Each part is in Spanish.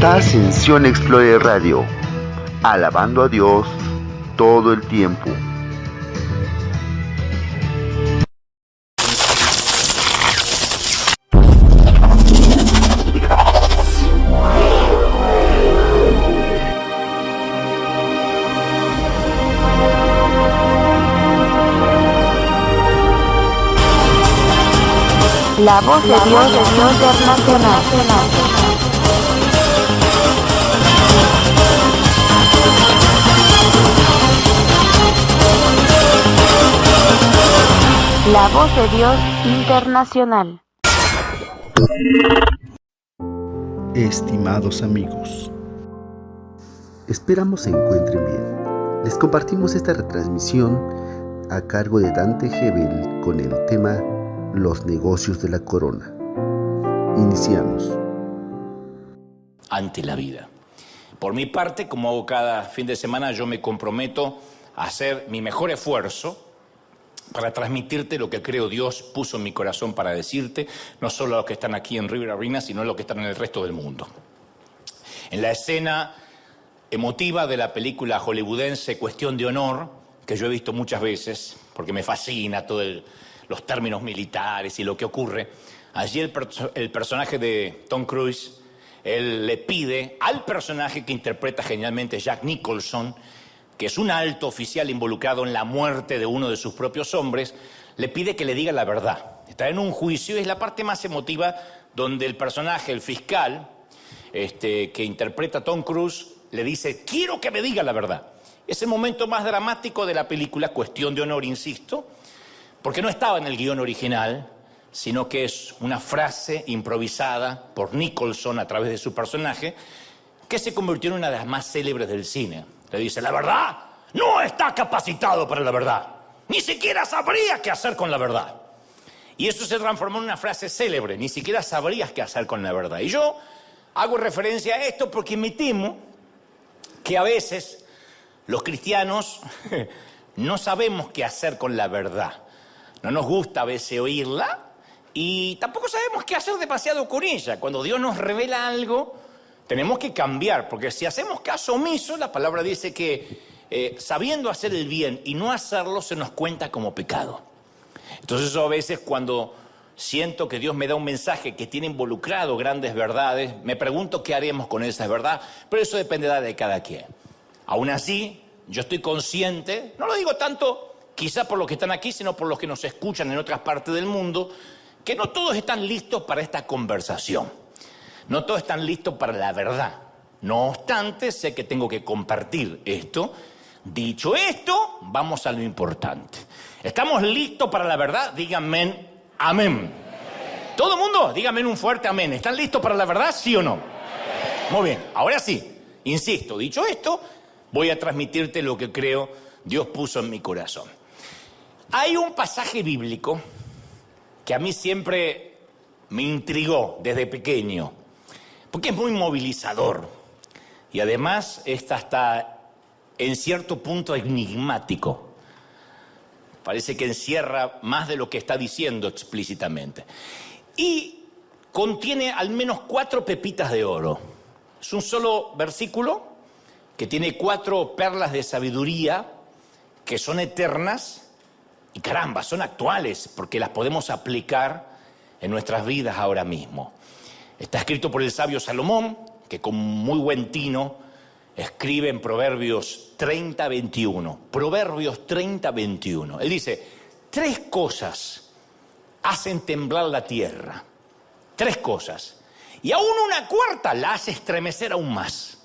Estás en Sion Explorer Radio, alabando a Dios todo el tiempo. La voz de Dios internacional. La voz de Dios internacional. Estimados amigos, esperamos se encuentren bien. Les compartimos esta retransmisión a cargo de Dante Gebel con el tema Los negocios de la corona. Iniciamos. Ante la vida. Por mi parte, como hago cada fin de semana, yo me comprometo a hacer mi mejor esfuerzo para transmitirte lo que creo Dios puso en mi corazón para decirte, no solo a los que están aquí en River Arena, sino a los que están en el resto del mundo. En la escena emotiva de la película hollywoodense Cuestión de Honor, que yo he visto muchas veces, porque me fascina todos los términos militares y lo que ocurre, allí el personaje de Tom Cruise, él le pide al personaje que interpreta genialmente Jack Nicholson, que es un alto oficial involucrado en la muerte de uno de sus propios hombres, le pide que le diga la verdad. Está en un juicio y es la parte más emotiva donde el personaje, el fiscal, que interpreta a Tom Cruise, le dice, quiero que me diga la verdad. Es el momento más dramático de la película, Cuestión de Honor, insisto, porque no estaba en el guión original, sino que es una frase improvisada por Nicholson a través de su personaje, que se convirtió en una de las más célebres del cine. Le dice, la verdad no está capacitado para la verdad. Ni siquiera sabría qué hacer con la verdad. Y eso se transformó en una frase célebre. Ni siquiera sabrías qué hacer con la verdad. Y yo hago referencia a esto porque me temo que a veces los cristianos no sabemos qué hacer con la verdad. No nos gusta a veces oírla y tampoco sabemos qué hacer demasiado con ella. Cuando Dios nos revela algo, tenemos que cambiar, porque si hacemos caso omiso, la palabra dice que sabiendo hacer el bien y no hacerlo se nos cuenta como pecado. Entonces yo a veces cuando siento que Dios me da un mensaje que tiene involucrado grandes verdades, me pregunto qué haremos con esa verdad, pero eso dependerá de cada quien. Aún así, yo estoy consciente, no lo digo tanto quizá por los que están aquí, sino por los que nos escuchan en otras partes del mundo, que no todos están listos para esta conversación. No todos están listos para la verdad. No obstante, sé que tengo que compartir esto. Dicho esto, vamos a lo importante. ¿Estamos listos para la verdad? Díganme amén. ¿Todo el mundo? Díganme un fuerte amén. ¿Están listos para la verdad, sí o no? Muy bien, ahora sí. Insisto, dicho esto, voy a transmitirte lo que creo Dios puso en mi corazón. Hay un pasaje bíblico que a mí siempre me intrigó desde pequeño, porque es muy movilizador y además está hasta en cierto punto enigmático. Parece que encierra más de lo que está diciendo explícitamente. Y contiene al menos 4 pepitas de oro. Es un solo versículo que tiene 4 perlas de sabiduría que son eternas y caramba, son actuales porque las podemos aplicar en nuestras vidas ahora mismo. Está escrito por el sabio Salomón, que con muy buen tino escribe en Proverbios 30:21. Proverbios 30:21. Él dice, 3 cosas hacen temblar la tierra. 3 cosas. Y aún una cuarta la hace estremecer aún más.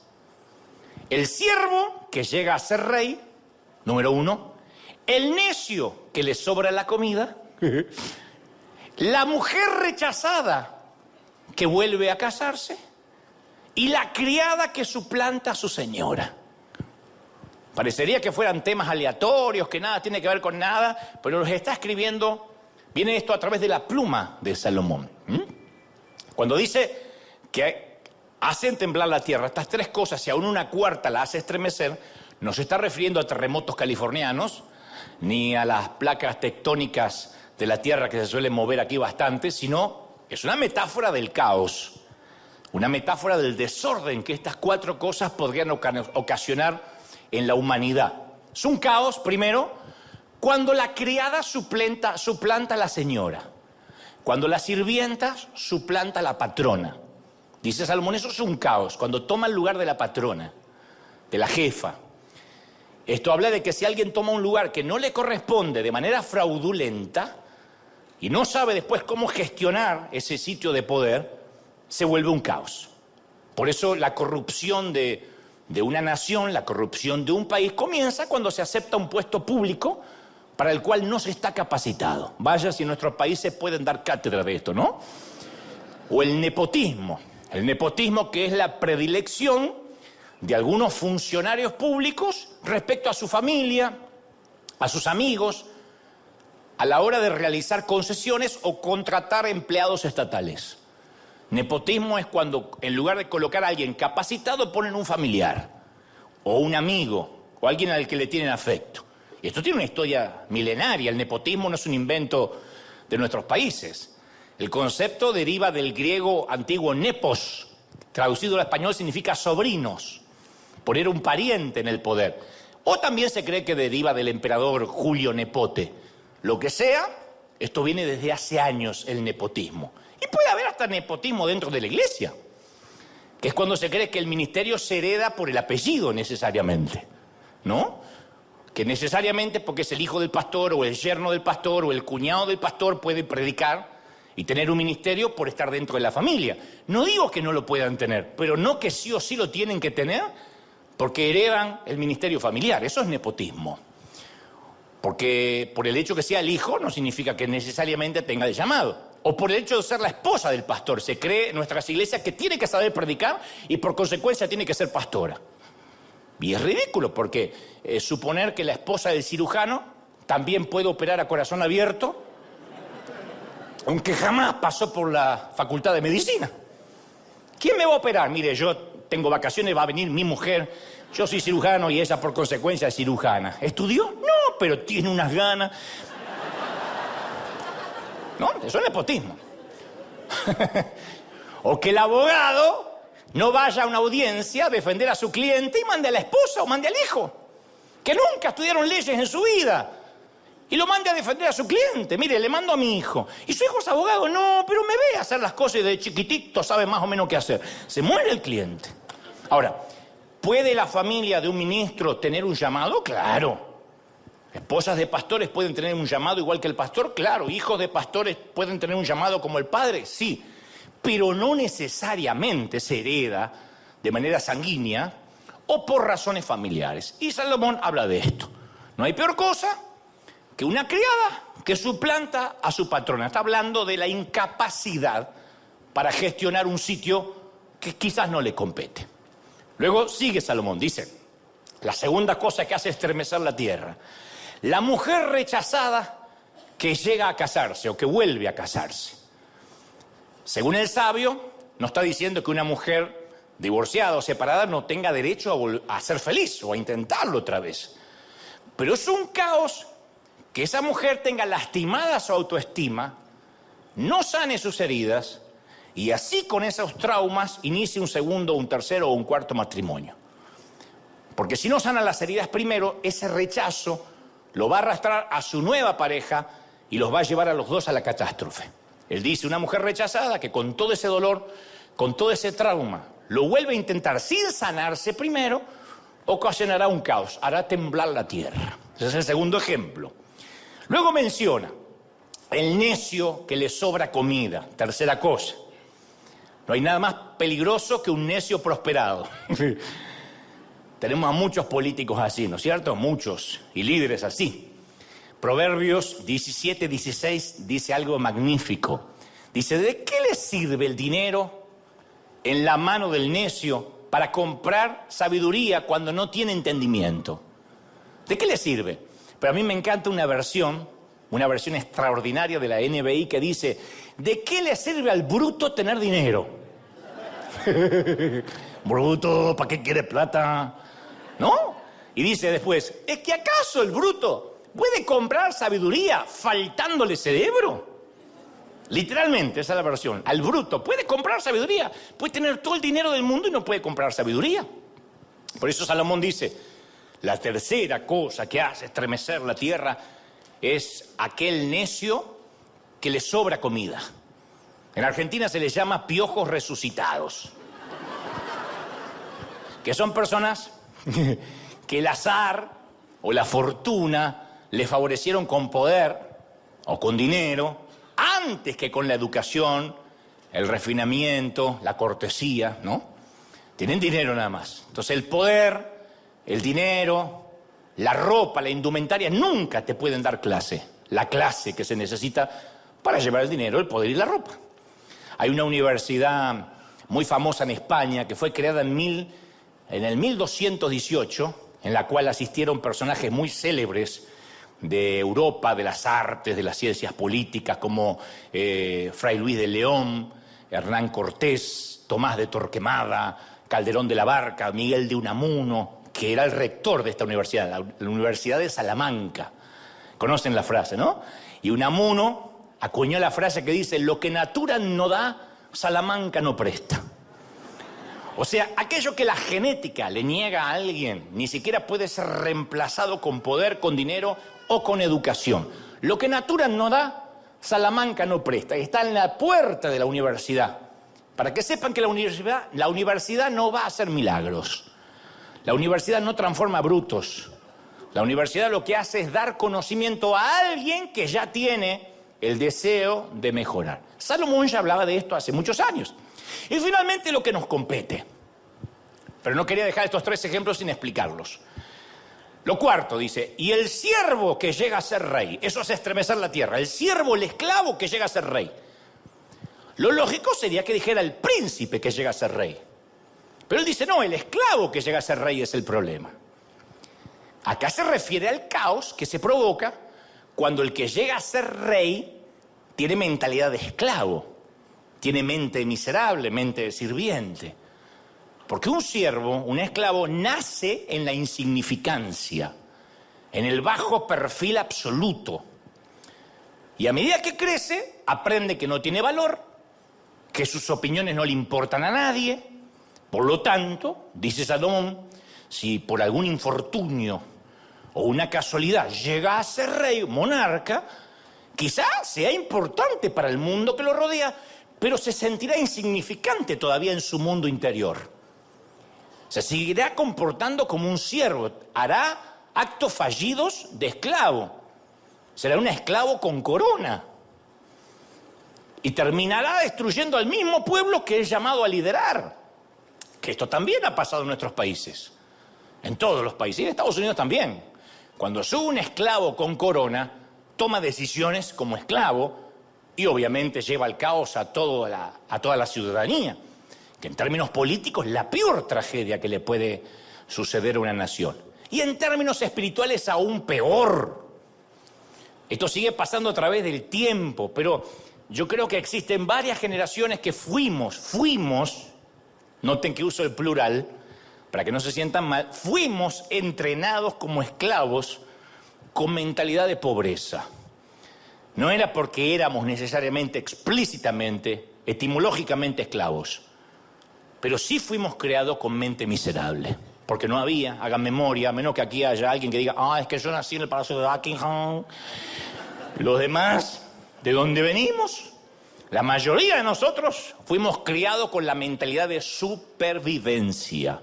El siervo que llega a ser rey, número 1. El necio que le sobra la comida. La mujer rechazada que vuelve a casarse y la criada que suplanta a su señora. Parecería que fueran temas aleatorios, que nada tiene que ver con nada, pero los está escribiendo, viene esto a través de la pluma de Salomón. Cuando dice que hacen temblar la tierra, estas 3 cosas, y aún una cuarta la hace estremecer, no se está refiriendo a terremotos californianos, ni a las placas tectónicas de la tierra que se suelen mover aquí bastante, sino es una metáfora del caos. Una metáfora del desorden que estas 4 cosas podrían ocasionar en la humanidad. Es un caos, primero, cuando la criada suplanta a la señora. Cuando la sirvienta suplanta a la patrona. Dice Salomón, eso es un caos, cuando toma el lugar de la patrona, de la jefa. Esto habla de que si alguien toma un lugar que no le corresponde de manera fraudulenta y no sabe después cómo gestionar ese sitio de poder, se vuelve un caos. Por eso la corrupción de una nación, la corrupción de un país comienza cuando se acepta un puesto público para el cual no se está capacitado. Vaya si en nuestros países pueden dar cátedra de esto, ¿no? O el nepotismo. El nepotismo, que es la predilección de algunos funcionarios públicos respecto a su familia, a sus amigos, a la hora de realizar concesiones o contratar empleados estatales. Nepotismo es cuando en lugar de colocar a alguien capacitado ponen un familiar o un amigo o alguien al que le tienen afecto. Y esto tiene una historia milenaria. El nepotismo no es un invento de nuestros países. El concepto deriva del griego antiguo nepos, traducido al español significa sobrinos, poner un pariente en el poder. O también se cree que deriva del emperador Julio Nepote. Lo que sea, esto viene desde hace años, el nepotismo. Y puede haber hasta nepotismo dentro de la iglesia, que es cuando se cree que el ministerio se hereda por el apellido necesariamente, ¿no? Que necesariamente porque es el hijo del pastor o el yerno del pastor o el cuñado del pastor puede predicar y tener un ministerio por estar dentro de la familia. No digo que no lo puedan tener, pero no que sí o sí lo tienen que tener porque heredan el ministerio familiar. Eso es nepotismo. Porque por el hecho que sea el hijo no significa que necesariamente tenga el llamado. O por el hecho de ser la esposa del pastor. Se cree en nuestras iglesias que tiene que saber predicar y por consecuencia tiene que ser pastora. Y es ridículo porque suponer que la esposa del cirujano también puede operar a corazón abierto, aunque jamás pasó por la facultad de medicina. ¿Quién me va a operar? Mire, yo tengo vacaciones, va a venir mi mujer, yo soy cirujano y ella por consecuencia es cirujana. ¿Estudió? No, pero tiene unas ganas. No, eso es nepotismo. O que el abogado no vaya a una audiencia a defender a su cliente y mande a la esposa o mande al hijo, que nunca estudiaron leyes en su vida, y lo mande a defender a su cliente. Mire, le mando a mi hijo. ¿Y su hijo es abogado? No, pero me ve hacer las cosas y de chiquitito sabe más o menos qué hacer. Se muere el cliente. Ahora, ¿puede la familia de un ministro tener un llamado? Claro. ¿Esposas de pastores pueden tener un llamado igual que el pastor? Claro. ¿Hijos de pastores pueden tener un llamado como el padre? Sí. Pero no necesariamente se hereda de manera sanguínea o por razones familiares. Y Salomón habla de esto. No hay peor cosa que una criada que suplanta a su patrona. Está hablando de la incapacidad para gestionar un sitio que quizás no le compete. Luego sigue Salomón, dice, la segunda cosa que hace estremecer la tierra. La mujer rechazada que llega a casarse o que vuelve a casarse. Según el sabio, no está diciendo que una mujer divorciada o separada no tenga derecho a ser feliz o a intentarlo otra vez. Pero es un caos que esa mujer tenga lastimada su autoestima, no sane sus heridas y así con esos traumas inicie un segundo, un tercero o un cuarto matrimonio. Porque si no sana las heridas primero, ese rechazo lo va a arrastrar a su nueva pareja y los va a llevar a los dos a la catástrofe. Él dice, una mujer rechazada que con todo ese dolor, con todo ese trauma, lo vuelve a intentar sin sanarse primero, ocasionará un caos, hará temblar la tierra. Ese es el segundo ejemplo. Luego menciona el necio que le sobra comida. Tercera cosa. No hay nada más peligroso que un necio prosperado. Tenemos a muchos políticos así, ¿no es cierto? Muchos, y líderes así. Proverbios 17:16 dice algo magnífico. Dice, ¿de qué le sirve el dinero en la mano del necio para comprar sabiduría cuando no tiene entendimiento? ¿De qué le sirve? Pero a mí me encanta una versión extraordinaria de la NBI que dice, ¿de qué le sirve al bruto tener dinero? Bruto, ¿para qué quiere plata? ¿No? Y dice después, ¿es que acaso el bruto puede comprar sabiduría faltándole cerebro? Literalmente, esa es la versión. Al bruto. Puede comprar sabiduría. Puede tener todo el dinero del mundo y no puede comprar sabiduría. Por eso Salomón dice, la tercera cosa que hace estremecer la tierra es aquel necio que le sobra comida. En Argentina se les llama piojos resucitados. Que son personas que el azar o la fortuna le favorecieron con poder o con dinero antes que con la educación, el refinamiento, la cortesía, ¿no? Tienen dinero nada más. Entonces el poder, el dinero, la ropa, la indumentaria nunca te pueden dar la clase que se necesita para llevar el dinero, el poder y la ropa. Hay una universidad muy famosa en España que fue creada en el 1218, en la cual asistieron personajes muy célebres de Europa, de las artes, de las ciencias políticas, como Fray Luis de León, Hernán Cortés, Tomás de Torquemada, Calderón de la Barca, Miguel de Unamuno, que era el rector de esta universidad, la Universidad de Salamanca. Conocen la frase, ¿no? Y Unamuno acuñó la frase que dice, lo que natura no da, Salamanca no presta. O sea, aquello que la genética le niega a alguien, ni siquiera puede ser reemplazado con poder, con dinero o con educación. Lo que natura no da, Salamanca no presta. Está en la puerta de la universidad. Para que sepan que la universidad no va a hacer milagros. La universidad no transforma brutos. La universidad lo que hace es dar conocimiento a alguien que ya tiene el deseo de mejorar. Salomón ya hablaba de esto hace muchos años. Y finalmente lo que nos compete. Pero no quería dejar estos 3 ejemplos sin explicarlos. Lo cuarto dice, y el siervo que llega a ser rey, eso hace estremecer la tierra, el siervo, el esclavo que llega a ser rey. Lo lógico sería que dijera el príncipe que llega a ser rey. Pero él dice, no, el esclavo que llega a ser rey es el problema. Acá se refiere al caos que se provoca cuando el que llega a ser rey tiene mentalidad de esclavo, tiene mente miserable, mente de sirviente. Porque un siervo, un esclavo, nace en la insignificancia, en el bajo perfil absoluto. Y a medida que crece, aprende que no tiene valor, que sus opiniones no le importan a nadie. Por lo tanto, dice Salomón, si por algún infortunio o una casualidad llega a ser rey, monarca, quizás sea importante para el mundo que lo rodea, pero se sentirá insignificante todavía en su mundo interior. Se seguirá comportando como un siervo, hará actos fallidos de esclavo, será un esclavo con corona y terminará destruyendo al mismo pueblo que es llamado a liderar, que esto también ha pasado en nuestros países, en todos los países, y en Estados Unidos también. Cuando sube un esclavo con corona, toma decisiones como esclavo y obviamente lleva al caos a toda la ciudadanía, que en términos políticos es la peor tragedia que le puede suceder a una nación. Y en términos espirituales aún peor. Esto sigue pasando a través del tiempo, pero yo creo que existen varias generaciones que fuimos, noten que uso el plural, para que no se sientan mal, fuimos entrenados como esclavos con mentalidad de pobreza. No era porque éramos necesariamente, explícitamente, etimológicamente esclavos, pero sí fuimos creados con mente miserable, porque no había, hagan memoria, a menos que aquí haya alguien que diga, es que yo nací en el Palacio de Buckingham. Los demás, ¿de dónde venimos? La mayoría de nosotros fuimos criados con la mentalidad de supervivencia.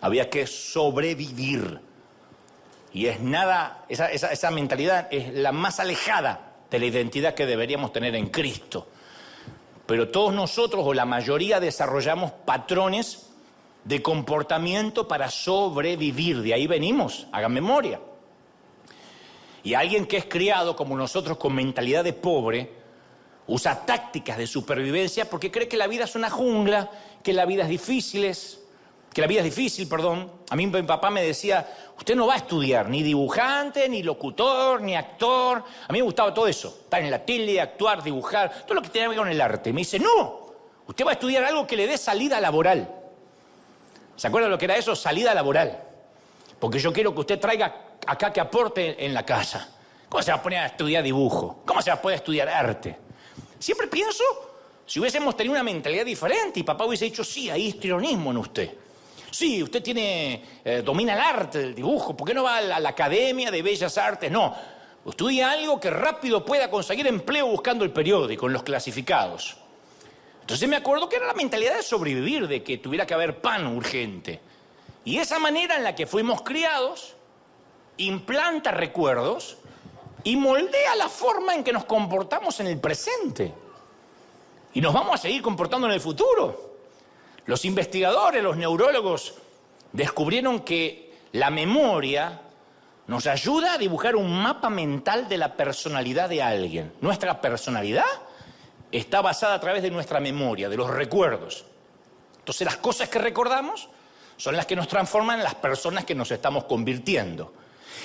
Había que sobrevivir. Y esa mentalidad es la más alejada de la identidad que deberíamos tener en Cristo. Pero todos nosotros, o la mayoría, desarrollamos patrones de comportamiento para sobrevivir. De ahí venimos, hagan memoria. Y alguien que es criado como nosotros con mentalidad de pobre, usa tácticas de supervivencia porque cree que la vida es una jungla, que la vida es difícil. A mí mi papá me decía, usted no va a estudiar ni dibujante, ni locutor, ni actor. A mí me gustaba todo eso, estar en la tele, actuar, dibujar, todo lo que tenía que ver con el arte. Me dice, no, usted va a estudiar algo que le dé salida laboral. ¿Se acuerdan lo que era eso? Salida laboral. Porque yo quiero que usted traiga acá que aporte en la casa. ¿Cómo se va a poner a estudiar dibujo? ¿Cómo se va a poder estudiar arte? Siempre pienso, si hubiésemos tenido una mentalidad diferente y papá hubiese dicho, sí, hay histrionismo en usted. Sí, usted domina el arte del dibujo, ¿por qué no va a la Academia de Bellas Artes? No, estudie algo que rápido pueda conseguir empleo buscando el periódico, en los clasificados. Entonces me acuerdo que era la mentalidad de sobrevivir, de que tuviera que haber pan urgente. Y esa manera en la que fuimos criados implanta recuerdos y moldea la forma en que nos comportamos en el presente. Y nos vamos a seguir comportando en el futuro. Los investigadores, los neurólogos, descubrieron que la memoria nos ayuda a dibujar un mapa mental de la personalidad de alguien. Nuestra personalidad está basada a través de nuestra memoria, de los recuerdos. Entonces las cosas que recordamos son las que nos transforman en las personas que nos estamos convirtiendo.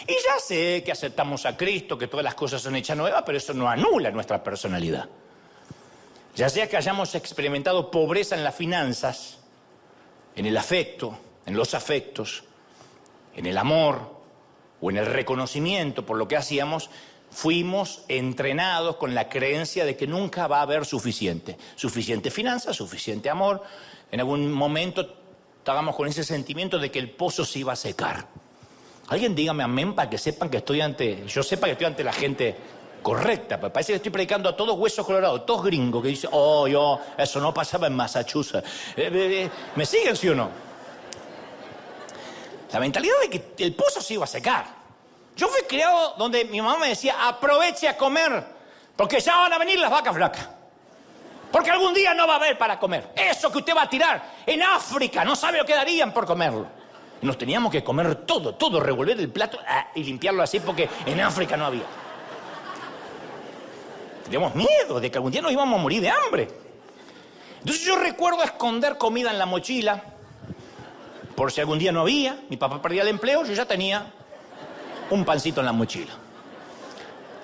Y ya sé que aceptamos a Cristo, que todas las cosas son hechas nuevas, pero eso no anula nuestra personalidad. Ya sea que hayamos experimentado pobreza en las finanzas, en el afecto, en los afectos, en el amor o en el reconocimiento por lo que hacíamos, fuimos entrenados con la creencia de que nunca va a haber suficiente. Suficiente finanzas, suficiente amor. En algún momento estábamos con ese sentimiento de que el pozo se iba a secar. Alguien dígame amén para que sepan que yo sepa que estoy ante la gente correcta, pero parece que estoy predicando a todos huesos colorados, todos gringos que dicen, eso no pasaba en Massachusetts. ¿Me siguen, sí o no? La mentalidad de que el pozo se iba a secar. Yo fui criado donde mi mamá me decía, aproveche a comer, porque ya van a venir las vacas flacas. Porque algún día no va a haber para comer. Eso que usted va a tirar en África, no sabe lo que darían por comerlo. Y nos teníamos que comer todo, revolver el plato y limpiarlo así porque en África no había. Teníamos miedo de que algún día nos íbamos a morir de hambre. Entonces yo recuerdo esconder comida en la mochila, por si algún día no había, mi papá perdía el empleo, yo ya tenía un pancito en la mochila.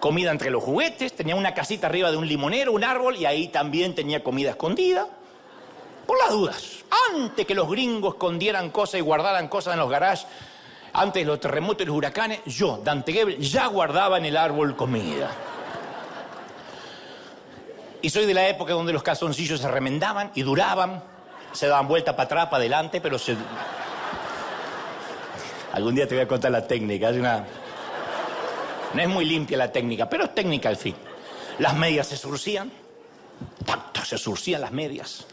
Comida entre los juguetes, tenía una casita arriba de un limonero, un árbol, y ahí también tenía comida escondida. Por las dudas, antes que los gringos escondieran cosas y guardaran cosas en los garages, antes de los terremotos y los huracanes, yo, Dante Gebel, ya guardaba en el árbol comida. Y soy de la época donde los calzoncillos se remendaban y duraban, se daban vuelta para atrás, para adelante, pero se... Algún día te voy a contar la técnica, no es muy limpia la técnica, pero es técnica al fin. Las medias se surcían, se surcían las medias.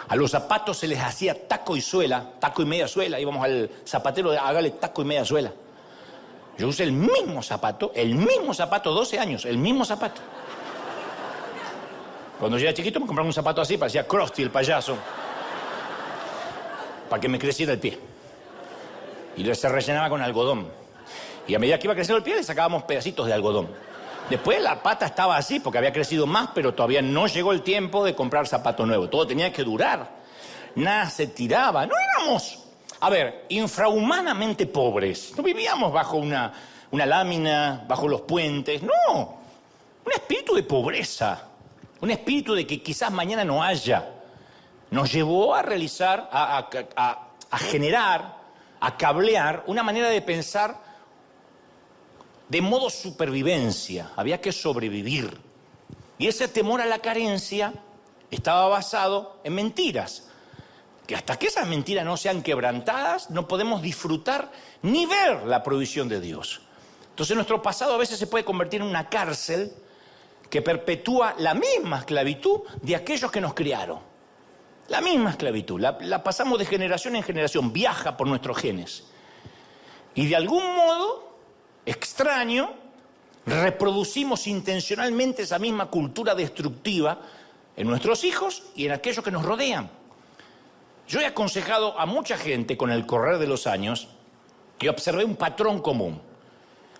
A los zapatos se les hacía taco y suela, taco y media suela. Íbamos al zapatero a hágale taco y media suela. Yo usé el mismo zapato, 12 años, el mismo zapato. Cuando yo era chiquito me compraron un zapato así, parecía Krusty el payaso, para que me creciera el pie. Y se rellenaba con algodón. Y a medida que iba creciendo el pie le sacábamos pedacitos de algodón. Después la pata estaba así porque había crecido más, pero todavía no llegó el tiempo de comprar zapato nuevo. Todo tenía que durar. Nada se tiraba. No éramos, infrahumanamente pobres. No vivíamos bajo una lámina, bajo los puentes. No. Un espíritu de pobreza. Un espíritu de que quizás mañana no haya. Nos llevó a realizar, a generar, a cablear una manera de pensar de modo supervivencia. Había que sobrevivir. Y ese temor a la carencia estaba basado en mentiras. Que hasta que esas mentiras no sean quebrantadas, no podemos disfrutar ni ver la provisión de Dios. Entonces nuestro pasado a veces se puede convertir en una cárcel que perpetúa la misma esclavitud de aquellos que nos criaron. La misma esclavitud. La pasamos de generación en generación. Viaja por nuestros genes. Y de algún modo extraño, reproducimos intencionalmente esa misma cultura destructiva en nuestros hijos y en aquellos que nos rodean. Yo he aconsejado a mucha gente con el correr de los años y observé un patrón común.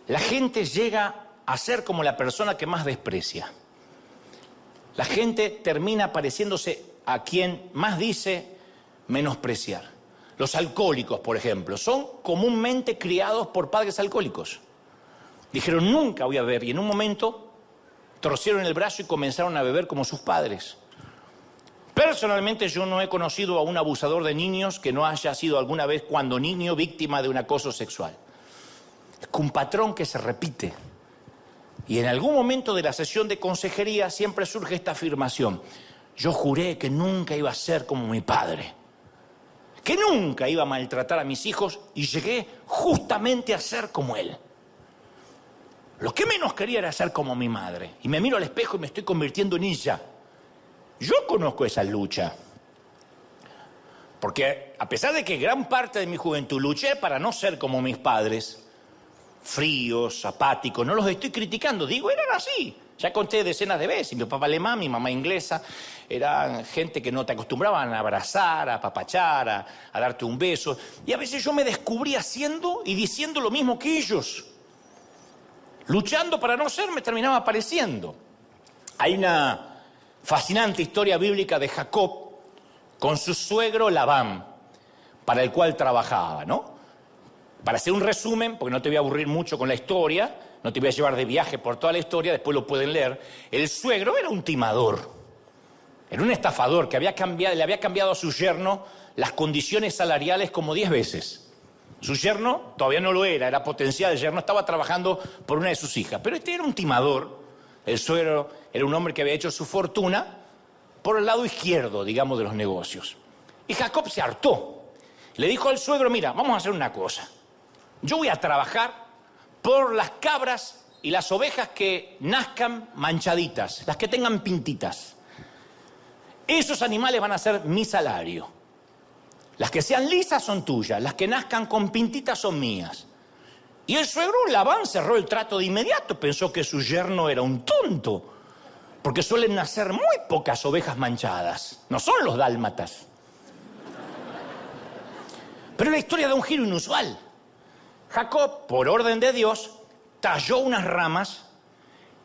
La gente llega a ser como la persona que más desprecia. La gente termina pareciéndose a quien más dice menospreciar. Los alcohólicos, por ejemplo, son comúnmente criados por padres alcohólicos. Dijeron, nunca voy a beber, y en un momento torcieron el brazo y comenzaron a beber como sus padres. Personalmente yo no he conocido a un abusador de niños que no haya sido alguna vez cuando niño víctima de un acoso sexual. Es un patrón que se repite. Y en algún momento de la sesión de consejería siempre surge esta afirmación: yo juré que nunca iba a ser como mi padre, que nunca iba a maltratar a mis hijos, y llegué justamente a ser como él. Lo que menos quería era ser como mi madre, y me miro al espejo y me estoy convirtiendo en ella. Yo conozco esa lucha, porque a pesar de que gran parte de mi juventud luché para no ser como mis padres, fríos, apáticos, no los estoy criticando, digo, eran así. Ya conté decenas de veces, mi papá alemán, mi mamá inglesa, eran gente que no te acostumbraban a abrazar, a apapachar, a darte un beso. Y a veces yo me descubrí haciendo y diciendo lo mismo que ellos. Luchando para no ser, me terminaba pareciendo. Hay una fascinante historia bíblica de Jacob con su suegro Labán, para el cual trabajaba, ¿no? Para hacer un resumen, porque no te voy a aburrir mucho con la historia, no te voy a llevar de viaje por toda la historia, después lo pueden leer. El suegro era un timador, era un estafador que le había cambiado a su yerno las condiciones salariales como 10 veces. Su yerno todavía no lo era potencial, el yerno estaba trabajando por una de sus hijas. Pero este era un timador, el suegro era un hombre que había hecho su fortuna por el lado izquierdo, digamos, de los negocios. Y Jacob se hartó. Le dijo al suegro: mira, vamos a hacer una cosa. Yo voy a trabajar por las cabras y las ovejas que nazcan manchaditas, las que tengan pintitas. Esos animales van a ser mi salario. Las que sean lisas son tuyas, las que nazcan con pintitas son mías. Y el suegro Labán cerró el trato de inmediato, pensó que su yerno era un tonto, porque suelen nacer muy pocas ovejas manchadas, no son los dálmatas. Pero la historia da un giro inusual. Jacob, por orden de Dios, talló unas ramas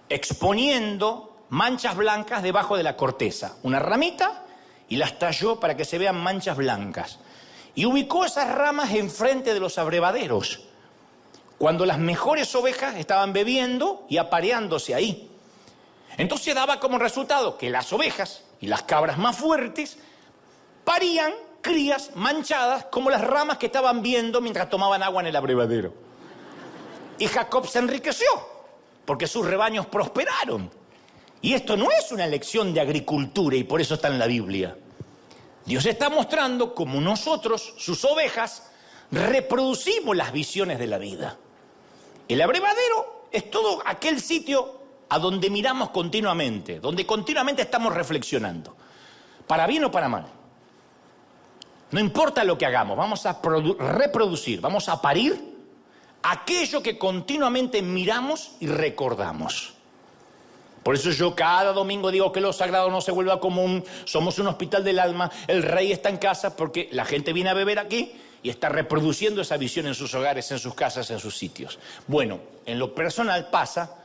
exponiendo manchas blancas debajo de la corteza. Una ramita, y las talló para que se vean manchas blancas. Y ubicó esas ramas enfrente de los abrevaderos, cuando las mejores ovejas estaban bebiendo y apareándose ahí. Entonces daba como resultado que las ovejas y las cabras más fuertes parían crías manchadas como las ramas que estaban viendo mientras tomaban agua en el abrevadero. Y Jacob se enriqueció porque sus rebaños prosperaron. Y esto no es una lección de agricultura, y por eso está en la Biblia. Dios está mostrando cómo nosotros, sus ovejas, reproducimos las visiones de la vida. El abrevadero es todo aquel sitio a donde miramos continuamente, donde continuamente estamos reflexionando, para bien o para mal. No importa lo que hagamos, vamos a reproducir, vamos a parir aquello que continuamente miramos y recordamos. Por eso yo cada domingo digo que lo sagrado no se vuelva común, somos un hospital del alma, el rey está en casa, porque la gente viene a beber aquí y está reproduciendo esa visión en sus hogares, en sus casas, en sus sitios. Bueno, en lo personal pasa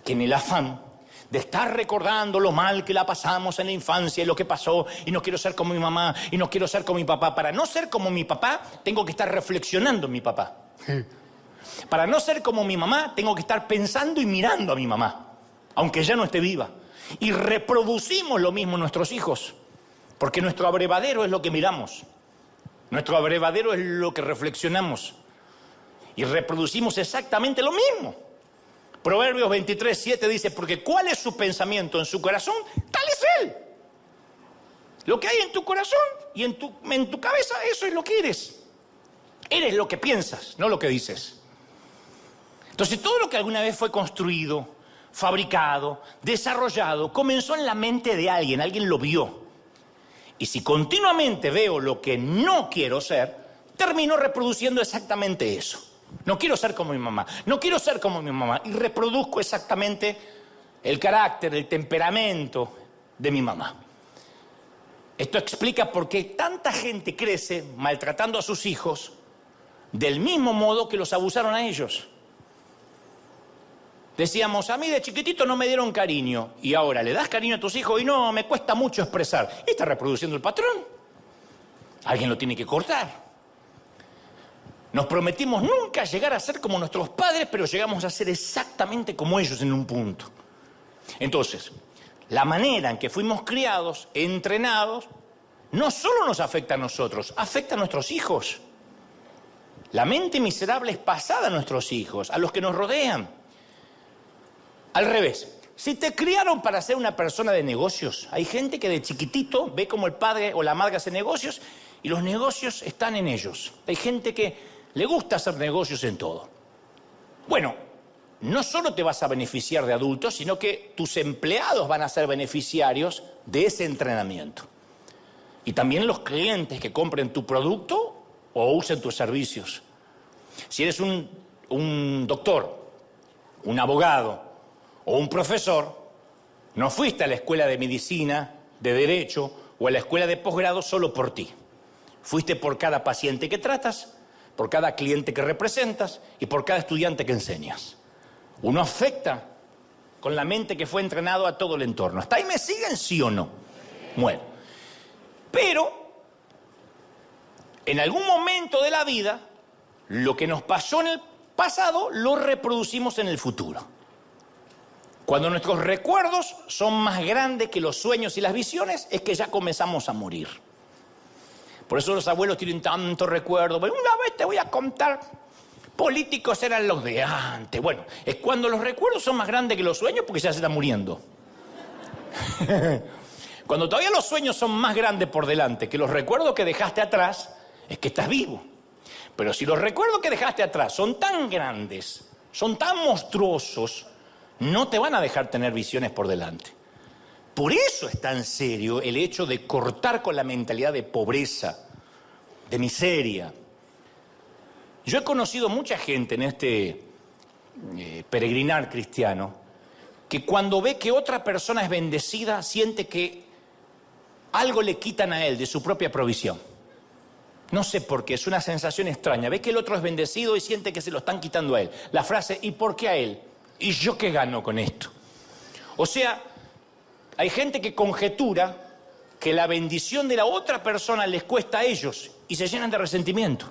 que en el afán de estar recordando lo mal que la pasamos en la infancia y lo que pasó, y no quiero ser como mi mamá, y no quiero ser como mi papá. Para no ser como mi papá, tengo que estar reflexionando en mi papá. Para no ser como mi mamá, tengo que estar pensando y mirando a mi mamá, aunque ya no esté viva. Y reproducimos lo mismo en nuestros hijos, porque nuestro abrevadero es lo que miramos, nuestro abrevadero es lo que reflexionamos, y reproducimos exactamente lo mismo. Proverbios 23:7 dice: porque cuál es su pensamiento en su corazón, tal es él. Lo que hay en tu corazón y en tu cabeza, eso es lo que eres. Eres lo que piensas, no lo que dices. Entonces todo lo que alguna vez fue construido, fabricado, desarrollado, comenzó en la mente de alguien, alguien lo vio. Y si continuamente veo lo que no quiero ser, termino reproduciendo exactamente eso. No quiero ser como mi mamá, no quiero ser como mi mamá, y reproduzco exactamente el carácter, el temperamento de mi mamá. Esto explica por qué tanta gente crece maltratando a sus hijos del mismo modo que los abusaron a ellos. Decíamos, a mí de chiquitito no me dieron cariño, y ahora le das cariño a tus hijos y no, me cuesta mucho expresar. Y está reproduciendo el patrón. Alguien lo tiene que cortar. Nos prometimos nunca llegar a ser como nuestros padres, pero llegamos a ser exactamente como ellos en un punto. Entonces, la manera en que fuimos criados, entrenados, no solo nos afecta a nosotros, afecta a nuestros hijos. La mente miserable es pasada a nuestros hijos, a los que nos rodean. Al revés. Si te criaron para ser una persona de negocios, hay gente que de chiquitito ve como el padre o la madre hace negocios y los negocios están en ellos. Hay gente que le gusta hacer negocios en todo. Bueno, no solo te vas a beneficiar de adultos, sino que tus empleados van a ser beneficiarios de ese entrenamiento. Y también los clientes que compren tu producto o usen tus servicios. Si eres un doctor, un abogado o un profesor, no fuiste a la escuela de medicina, de derecho o a la escuela de posgrado solo por ti. Fuiste por cada paciente que tratas, por cada cliente que representas y por cada estudiante que enseñas. Uno afecta con la mente que fue entrenado a todo el entorno. ¿Hasta ahí me siguen, sí o no? Bueno, pero en algún momento de la vida, lo que nos pasó en el pasado lo reproducimos en el futuro. Cuando nuestros recuerdos son más grandes que los sueños y las visiones, es que ya comenzamos a morir. Por eso los abuelos tienen tanto recuerdo. Una vez te voy a contar, políticos eran los de antes. Bueno, es cuando los recuerdos son más grandes que los sueños porque ya se están muriendo. Cuando todavía los sueños son más grandes por delante que los recuerdos que dejaste atrás, es que estás vivo. Pero si los recuerdos que dejaste atrás son tan grandes, son tan monstruosos, no te van a dejar tener visiones por delante. Por eso es tan serio el hecho de cortar con la mentalidad de pobreza, de miseria. Yo he conocido mucha gente en este peregrinar cristiano que cuando ve que otra persona es bendecida, siente que algo le quitan a él de su propia provisión. No sé por qué, es una sensación extraña. Ve que el otro es bendecido y siente que se lo están quitando a él. La frase, ¿y por qué a él? ¿Y yo qué gano con esto? O sea, hay gente que conjetura que la bendición de la otra persona les cuesta a ellos y se llenan de resentimiento.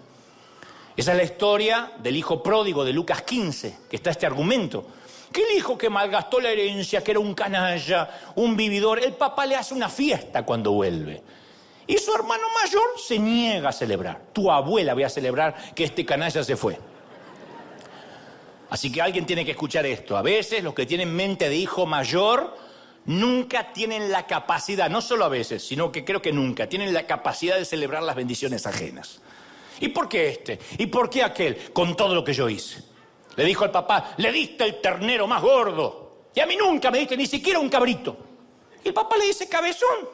Esa es la historia del hijo pródigo de Lucas 15, que está este argumento. Que el hijo que malgastó la herencia, que era un canalla, un vividor, el papá le hace una fiesta cuando vuelve. Y su hermano mayor se niega a celebrar. Tu abuela va a celebrar que este canalla se fue. Así que alguien tiene que escuchar esto. A veces los que tienen mente de hijo mayor nunca tienen la capacidad, no solo a veces, sino que creo que nunca, tienen la capacidad de celebrar las bendiciones ajenas. ¿Y por qué este? ¿Y por qué aquel? Con todo lo que yo hice. Le dijo al papá, le diste el ternero más gordo. Y a mí nunca me diste ni siquiera un cabrito. Y el papá le dice, cabezón,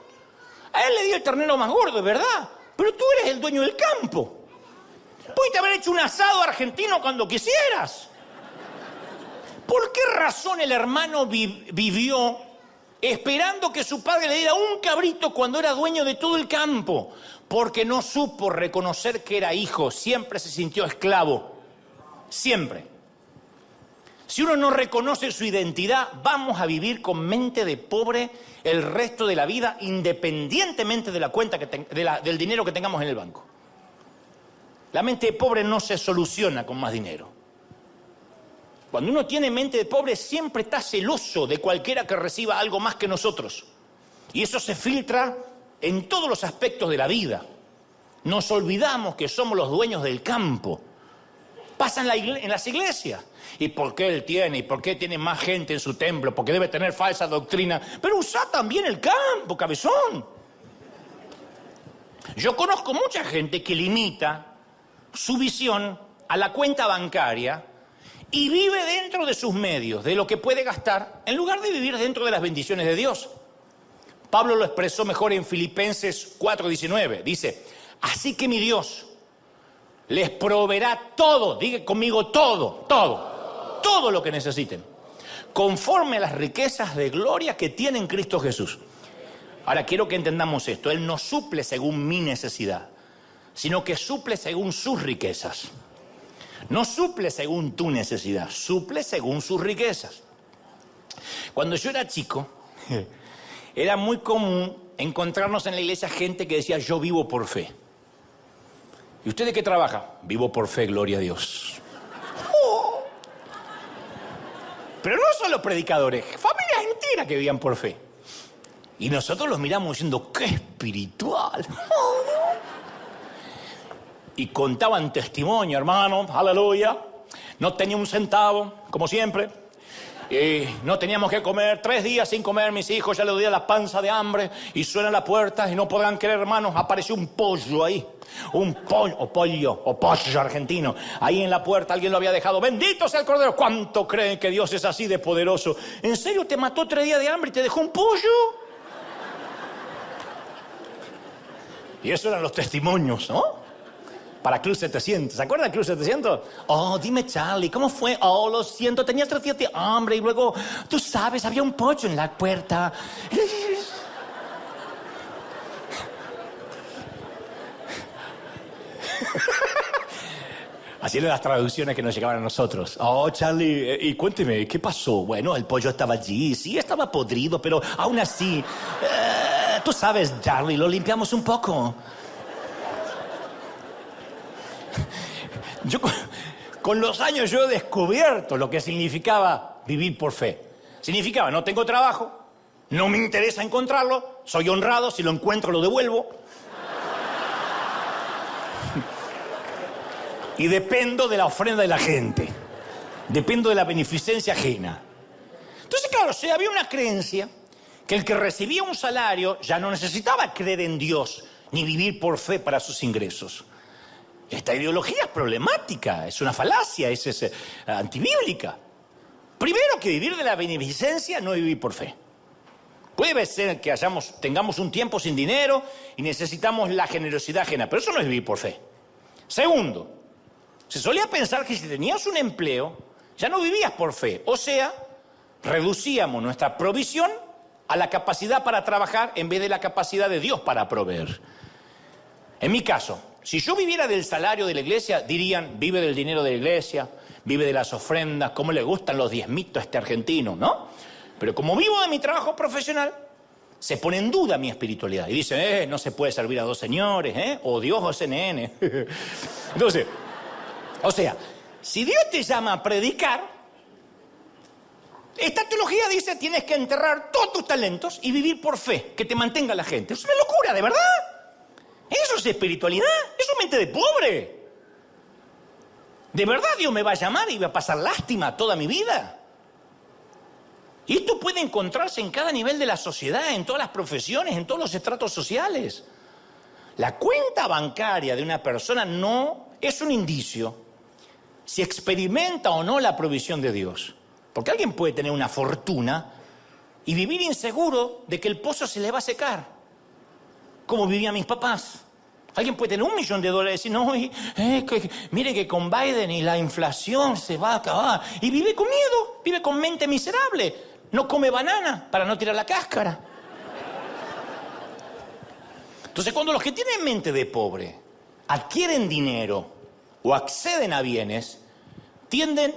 a él le di el ternero más gordo, es verdad. Pero tú eres el dueño del campo. Pudiste haber hecho un asado argentino cuando quisieras. ¿Por qué razón el hermano vivió esperando que su padre le diera un cabrito cuando era dueño de todo el campo? Porque no supo reconocer que era hijo, siempre se sintió esclavo, siempre. Si uno no reconoce su identidad, vamos a vivir con mente de pobre el resto de la vida, independientemente de la cuenta del dinero que tengamos en el banco. La mente de pobre no se soluciona con más dinero. Cuando uno tiene mente de pobre, siempre está celoso de cualquiera que reciba algo más que nosotros. Y eso se filtra en todos los aspectos de la vida. Nos olvidamos que somos los dueños del campo. Pasa en las iglesias. ¿Y por qué él tiene? ¿Y por qué tiene más gente en su templo? Porque debe tener falsa doctrina. Pero usa también el campo, cabezón. Yo conozco mucha gente que limita su visión a la cuenta bancaria y vive dentro de sus medios, de lo que puede gastar, en lugar de vivir dentro de las bendiciones de Dios. Pablo lo expresó mejor en Filipenses 4:19. Dice, así que mi Dios les proveerá todo, diga conmigo todo lo que necesiten, conforme a las riquezas de gloria que tiene en Cristo Jesús. Ahora quiero que entendamos esto, Él no suple según mi necesidad, sino que suple según sus riquezas. No suple según tu necesidad, suple según sus riquezas. Cuando yo era chico, era muy común encontrarnos en la iglesia gente que decía, yo vivo por fe. ¿Y usted de qué trabaja? Vivo por fe, gloria a Dios. Oh. Pero no solo predicadores, familias enteras que vivían por fe. Y nosotros los miramos diciendo, ¡qué espiritual! Oh. Y contaban testimonio, hermano, aleluya. No tenía un centavo, como siempre. No teníamos que comer, 3 días sin comer, mis hijos, ya les dolía la panza de hambre, y suena la puerta, y no podrán creer, hermanos, apareció un pollo ahí, un pollo, o pollo argentino, ahí en la puerta, alguien lo había dejado. Bendito sea el Cordero. ¿Cuánto creen que Dios es así de poderoso? ¿En serio te mató 3 días de hambre y te dejó un pollo? Y eso eran los testimonios, ¿no? Para Club 700. ¿Se acuerdan de Club 700? Oh, dime, Charlie, ¿cómo fue? Oh, lo siento, tenía 3 días de hambre y luego, tú sabes, había un pollo en la puerta. Así eran las traducciones que nos llegaban a nosotros. Oh, Charlie, y cuénteme, ¿qué pasó? Bueno, el pollo estaba allí, sí, estaba podrido, pero aún así, tú sabes, Charlie, lo limpiamos un poco. Con los años yo he descubierto lo que significaba vivir por fe. Significaba, no tengo trabajo, no me interesa encontrarlo, soy honrado, si lo encuentro lo devuelvo. Y dependo de la ofrenda de la gente. Dependo de la beneficencia ajena. Entonces, claro, había una creencia que el que recibía un salario ya no necesitaba creer en Dios ni vivir por fe para sus ingresos. Esta ideología es problemática, es una falacia, es antibíblica. Primero, que vivir de la beneficencia no es vivir por fe. Puede ser que tengamos un tiempo sin dinero y necesitamos la generosidad ajena, pero eso no es vivir por fe. Segundo, se solía pensar que si tenías un empleo, ya no vivías por fe. O sea, reducíamos nuestra provisión a la capacidad para trabajar en vez de la capacidad de Dios para proveer. En mi caso, si yo viviera del salario de la iglesia, dirían, vive del dinero de la iglesia, vive de las ofrendas, cómo le gustan los diezmitos a este argentino, ¿no? Pero como vivo de mi trabajo profesional, se pone en duda mi espiritualidad. Y dicen, no se puede servir a 2 señores, o Dios o CNN. Entonces, o sea, si Dios te llama a predicar, esta teología dice, tienes que enterrar todos tus talentos y vivir por fe, que te mantenga la gente. Es una locura, ¿de verdad? ¿Eso es espiritualidad? ¿Eso es mente de pobre? ¿De verdad Dios me va a llamar y va a pasar lástima toda mi vida? Y esto puede encontrarse en cada nivel de la sociedad, en todas las profesiones, en todos los estratos sociales. La cuenta bancaria de una persona no es un indicio si experimenta o no la provisión de Dios. Porque alguien puede tener una fortuna y vivir inseguro de que el pozo se le va a secar. Como vivían mis papás. Alguien puede tener $1 millón y decir, no, mire que con Biden y la inflación se va a acabar. Y vive con miedo, vive con mente miserable. No come banana para no tirar la cáscara. Entonces, cuando los que tienen mente de pobre adquieren dinero o acceden a bienes, tienden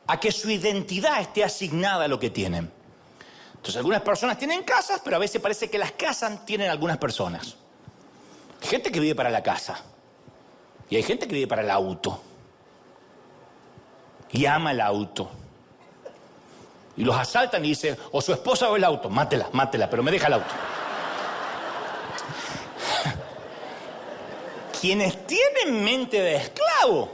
a que su identidad esté asignada a lo que tienen. Entonces, algunas personas tienen casas, pero a veces parece que las casas tienen algunas personas. Hay gente que vive para la casa. Y hay gente que vive para el auto. Y ama el auto. Y los asaltan y dicen, o su esposa o el auto. Mátela, pero me deja el auto. Quienes tienen mente de esclavo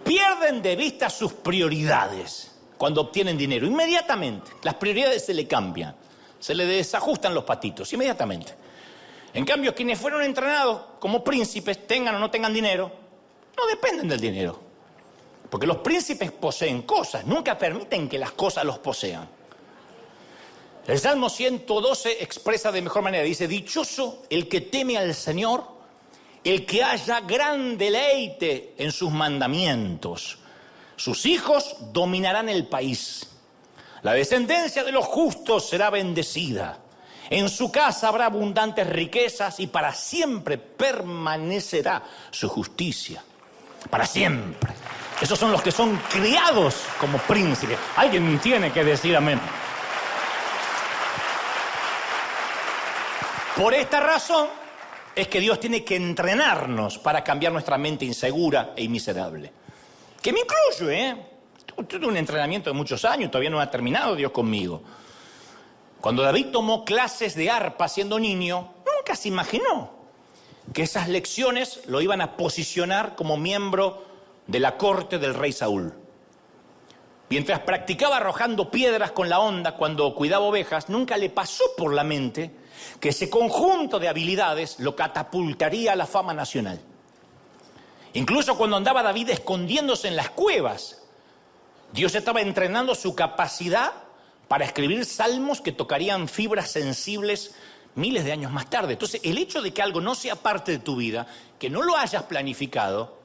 pierden de vista sus prioridades cuando obtienen dinero. Inmediatamente. Las prioridades se le cambian. Se le desajustan los patitos. Inmediatamente. En cambio, quienes fueron entrenados como príncipes, tengan o no tengan dinero, no dependen del dinero. Porque los príncipes poseen cosas. Nunca permiten que las cosas los posean. El Salmo 112 expresa de mejor manera. Dice, dichoso el que teme al Señor, el que haya gran deleite en sus mandamientos. Sus hijos dominarán el país. La descendencia de los justos será bendecida. En su casa habrá abundantes riquezas y para siempre permanecerá su justicia. Para siempre. Esos son los que son criados como príncipes. Alguien tiene que decir amén. Por esta razón es que Dios tiene que entrenarnos para cambiar nuestra mente insegura e miserable. Que me incluyo, Tuve un entrenamiento de muchos años, todavía no ha terminado Dios conmigo. Cuando David tomó clases de arpa siendo niño, nunca se imaginó que esas lecciones lo iban a posicionar como miembro de la corte del rey Saúl. Mientras practicaba arrojando piedras con la onda cuando cuidaba ovejas, nunca le pasó por la mente que ese conjunto de habilidades lo catapultaría a la fama nacional. Incluso cuando andaba David escondiéndose en las cuevas, Dios estaba entrenando su capacidad para escribir salmos que tocarían fibras sensibles miles de años más tarde. Entonces, el hecho de que algo no sea parte de tu vida, que no lo hayas planificado,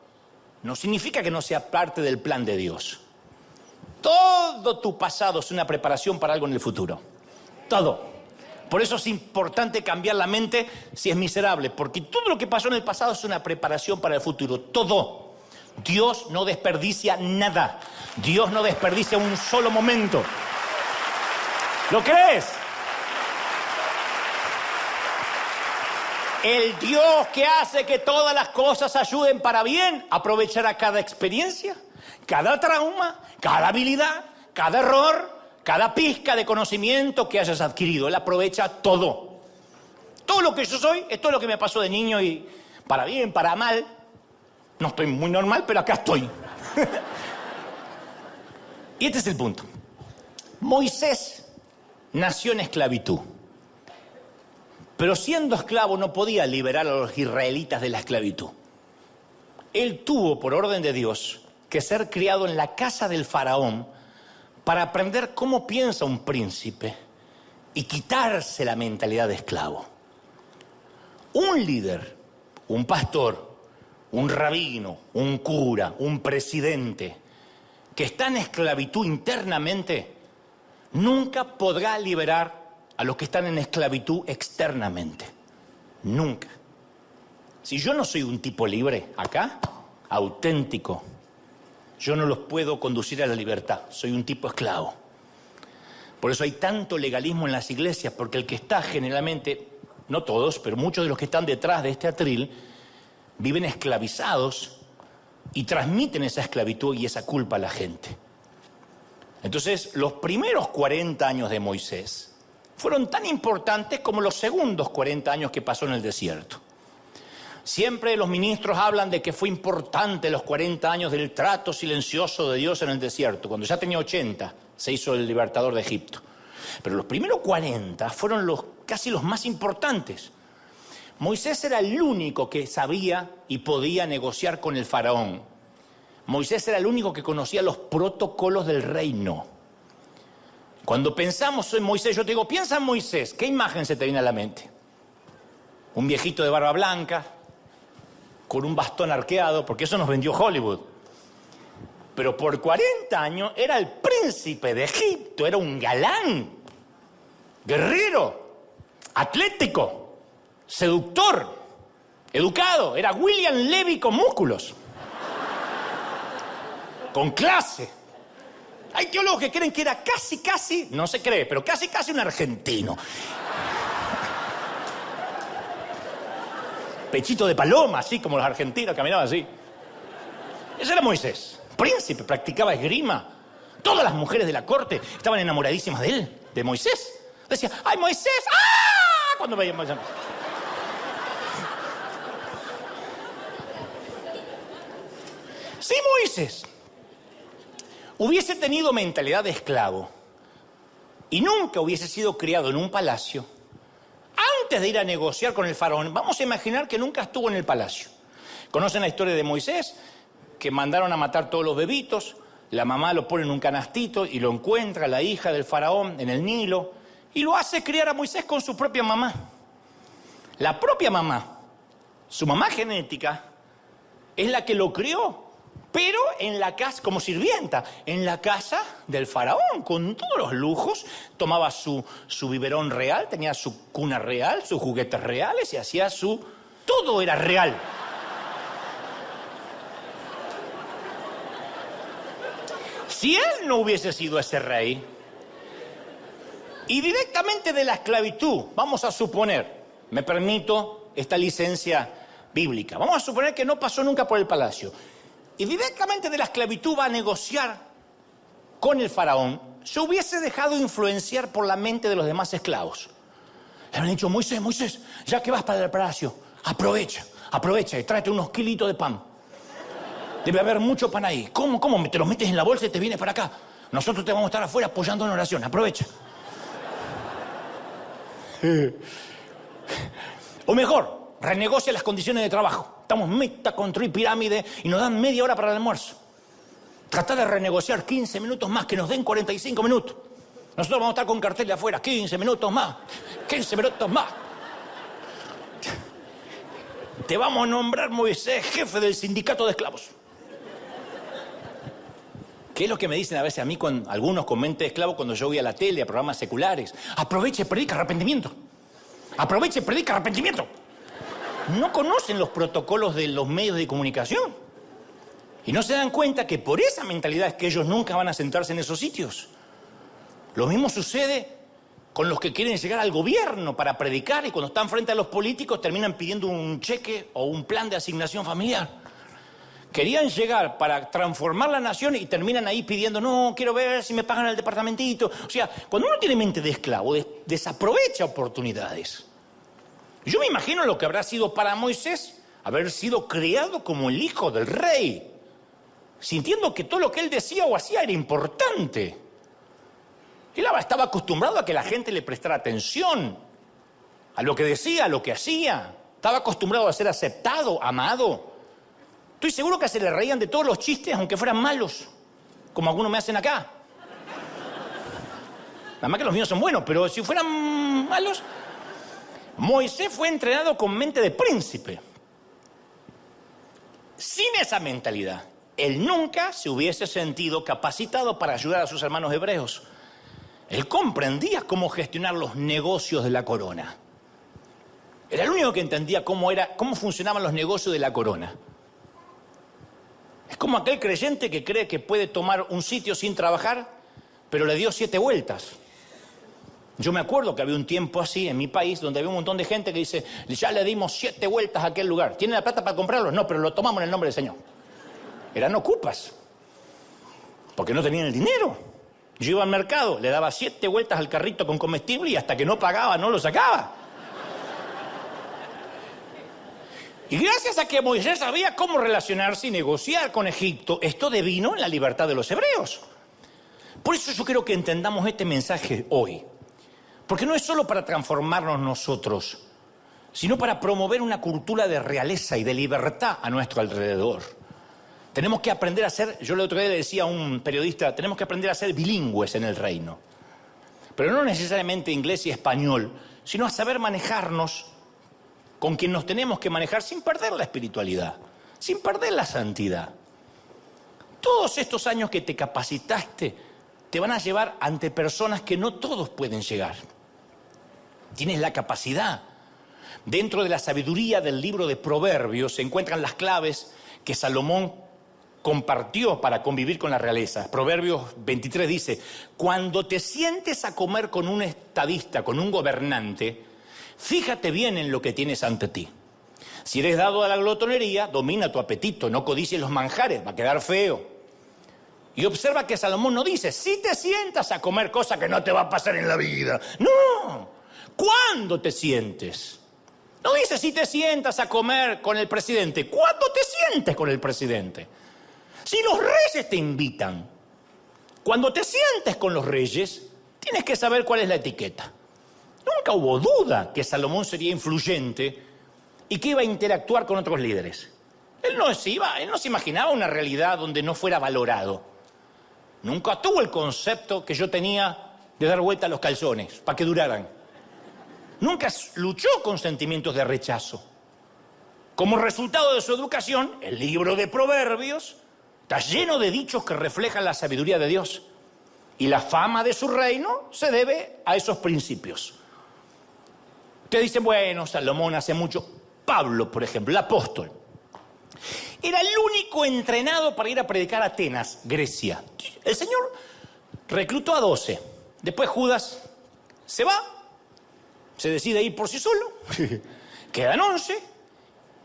no significa que no sea parte del plan de Dios. Todo tu pasado es una preparación para algo en el futuro. Todo. Por eso es importante cambiar la mente si es miserable, porque todo lo que pasó en el pasado es una preparación para el futuro. Todo. Dios no desperdicia nada. Dios no desperdicia un solo momento. ¿Lo crees? El Dios que hace que todas las cosas ayuden para bien, aprovechará cada experiencia, cada trauma, cada habilidad, cada error, cada pizca de conocimiento que hayas adquirido. Él aprovecha todo. Todo lo que yo soy es todo lo que me pasó de niño y para bien, para mal. No estoy muy normal, pero acá estoy. Y este es el punto. Moisés nació en esclavitud. Pero siendo esclavo no podía liberar a los israelitas de la esclavitud. Él tuvo, por orden de Dios, que ser criado en la casa del faraón para aprender cómo piensa un príncipe y quitarse la mentalidad de esclavo. Un líder, un pastor, un rabino, un cura, un presidente que está en esclavitud internamente, nunca podrá liberar a los que están en esclavitud externamente. Nunca. Si yo no soy un tipo libre acá, auténtico, yo no los puedo conducir a la libertad. Soy un tipo esclavo. Por eso hay tanto legalismo en las iglesias, porque el que está generalmente, no todos, pero muchos de los que están detrás de este atril, viven esclavizados y transmiten esa esclavitud y esa culpa a la gente. Entonces, los primeros 40 años de Moisés fueron tan importantes como los segundos 40 años que pasó en el desierto. Siempre los ministros hablan de que fue importante los 40 años del trato silencioso de Dios en el desierto. Cuando ya tenía 80, se hizo el libertador de Egipto. Pero los primeros 40 fueron casi los más importantes. Moisés era el único que sabía y podía negociar con el faraón. Moisés era el único que conocía los protocolos del reino. Cuando pensamos en Moisés, yo te digo, piensa en Moisés, ¿qué imagen se te viene a la mente? Un viejito de barba blanca, con un bastón arqueado, porque eso nos vendió Hollywood. Pero por 40 años era el príncipe de Egipto, era un galán, guerrero, atlético, seductor, educado. Era William Levy con músculos, con clase. Hay teólogos que creen que era casi, no se cree, pero casi un argentino. Pechito de paloma, así como los argentinos caminaban así. Ese era Moisés. Príncipe, practicaba esgrima. Todas las mujeres de la corte estaban enamoradísimas de él, de Moisés. Decía, ¡ay, Moisés! ¡Ah! Cuando veían Moisés. Sí, Moisés hubiese tenido mentalidad de esclavo y nunca hubiese sido criado en un palacio, antes de ir a negociar con el faraón, vamos a imaginar que nunca estuvo en el palacio. ¿Conocen la historia de Moisés? Que mandaron a matar todos los bebitos, la mamá lo pone en un canastito y lo encuentra la hija del faraón en el Nilo y lo hace criar a Moisés con su propia mamá. La propia mamá, su mamá genética, es la que lo crió. Pero en la casa, como sirvienta, en la casa del faraón, con todos los lujos, tomaba su biberón real, tenía su cuna real, sus juguetes reales y hacía todo era real. Si él no hubiese sido ese rey, y directamente de la esclavitud, vamos a suponer, me permito esta licencia bíblica, vamos a suponer que no pasó nunca por el palacio, y directamente de la esclavitud va a negociar con el faraón, se hubiese dejado influenciar por la mente de los demás esclavos. Le habrían dicho, Moisés, ya que vas para el palacio, aprovecha y tráete unos kilitos de pan. Debe haber mucho pan ahí. ¿Cómo? ¿Te lo metes en la bolsa y te vienes para acá? Nosotros te vamos a estar afuera apoyando en oración. Aprovecha. O mejor, renegocia las condiciones de trabajo. Estamos meta a construir pirámide y nos dan media hora para el almuerzo. Trata de renegociar 15 minutos más, que nos den 45 minutos. Nosotros vamos a estar con cartel de afuera, 15 minutos más, 15 minutos más. Te vamos a nombrar, Moisés, jefe del sindicato de esclavos. ¿Qué es lo que me dicen a veces a mí con algunos con mente de esclavo cuando yo voy a la tele, a programas seculares? Aproveche y predica arrepentimiento. Aproveche y predica arrepentimiento. No conocen los protocolos de los medios de comunicación. Y no se dan cuenta que por esa mentalidad es que ellos nunca van a sentarse en esos sitios. Lo mismo sucede con los que quieren llegar al gobierno para predicar y cuando están frente a los políticos terminan pidiendo un cheque o un plan de asignación familiar. Querían llegar para transformar la nación y terminan ahí pidiendo, no, quiero ver si me pagan el departamentito. O sea, cuando uno tiene mente de esclavo, desaprovecha oportunidades. Yo me imagino lo que habrá sido para Moisés haber sido criado como el hijo del rey, sintiendo que todo lo que él decía o hacía era importante. Él estaba acostumbrado a que la gente le prestara atención a lo que decía, a lo que hacía. Estaba acostumbrado a ser aceptado, amado. Estoy seguro que se le reían de todos los chistes, aunque fueran malos, como algunos me hacen acá. Nada más que los míos son buenos, pero si fueran malos... Moisés fue entrenado con mente de príncipe. Sin esa mentalidad, él nunca se hubiese sentido capacitado para ayudar a sus hermanos hebreos. Él comprendía cómo gestionar los negocios de la corona. Era el único que entendía cómo funcionaban los negocios de la corona. Es como aquel creyente que cree que puede tomar un sitio sin trabajar, pero le dio 7 vueltas. Yo me acuerdo que había un tiempo así en mi país donde había un montón de gente que dice, ya le dimos 7 vueltas a aquel lugar. ¿Tiene la plata para comprarlo? No, pero lo tomamos en el nombre del Señor. Eran ocupas, porque no tenían el dinero. Yo iba al mercado, le daba 7 vueltas al carrito con comestible y hasta que no pagaba no lo sacaba. Y gracias a que Moisés sabía cómo relacionarse y negociar con Egipto, esto devino en la libertad de los hebreos. Por eso yo quiero que entendamos este mensaje hoy. Porque no es solo para transformarnos nosotros, sino para promover una cultura de realeza y de libertad a nuestro alrededor. Tenemos que aprender a ser, yo el otro día le decía a un periodista, tenemos que aprender a ser bilingües en el reino. Pero no necesariamente inglés y español, sino a saber manejarnos con quien nos tenemos que manejar sin perder la espiritualidad, sin perder la santidad. Todos estos años que te capacitaste te van a llevar ante personas que no todos pueden llegar. Tienes la capacidad. Dentro de la sabiduría del libro de Proverbios se encuentran las claves que Salomón compartió para convivir con la realeza. Proverbios 23 dice, cuando te sientes a comer con un estadista, con un gobernante, fíjate bien en lo que tienes ante ti. Si eres dado a la glotonería, domina tu apetito, no codicies los manjares, va a quedar feo. Y observa que Salomón no dice, si te sientas a comer cosa que no te va a pasar en la vida. No, ¿cuándo te sientes? No dice si te sientas a comer con el presidente. ¿Cuándo te sientes con el presidente? Si los reyes te invitan, cuando te sientes con los reyes, tienes que saber cuál es la etiqueta. Nunca hubo duda que Salomón sería influyente y que iba a interactuar con otros líderes. Él no se imaginaba una realidad donde no fuera valorado. Nunca tuvo el concepto que yo tenía de dar vuelta a los calzones para que duraran. Nunca luchó con sentimientos de rechazo. Como resultado de su educación, el libro de Proverbios está lleno de dichos que reflejan la sabiduría de Dios. Y la fama de su reino se debe a esos principios. Usted dice, bueno, Salomón hace mucho. Pablo, por ejemplo, el apóstol, era el único entrenado para ir a predicar a Atenas, Grecia. El Señor reclutó a 12. Después Judas se va, se decide ir por sí solo, quedan 11,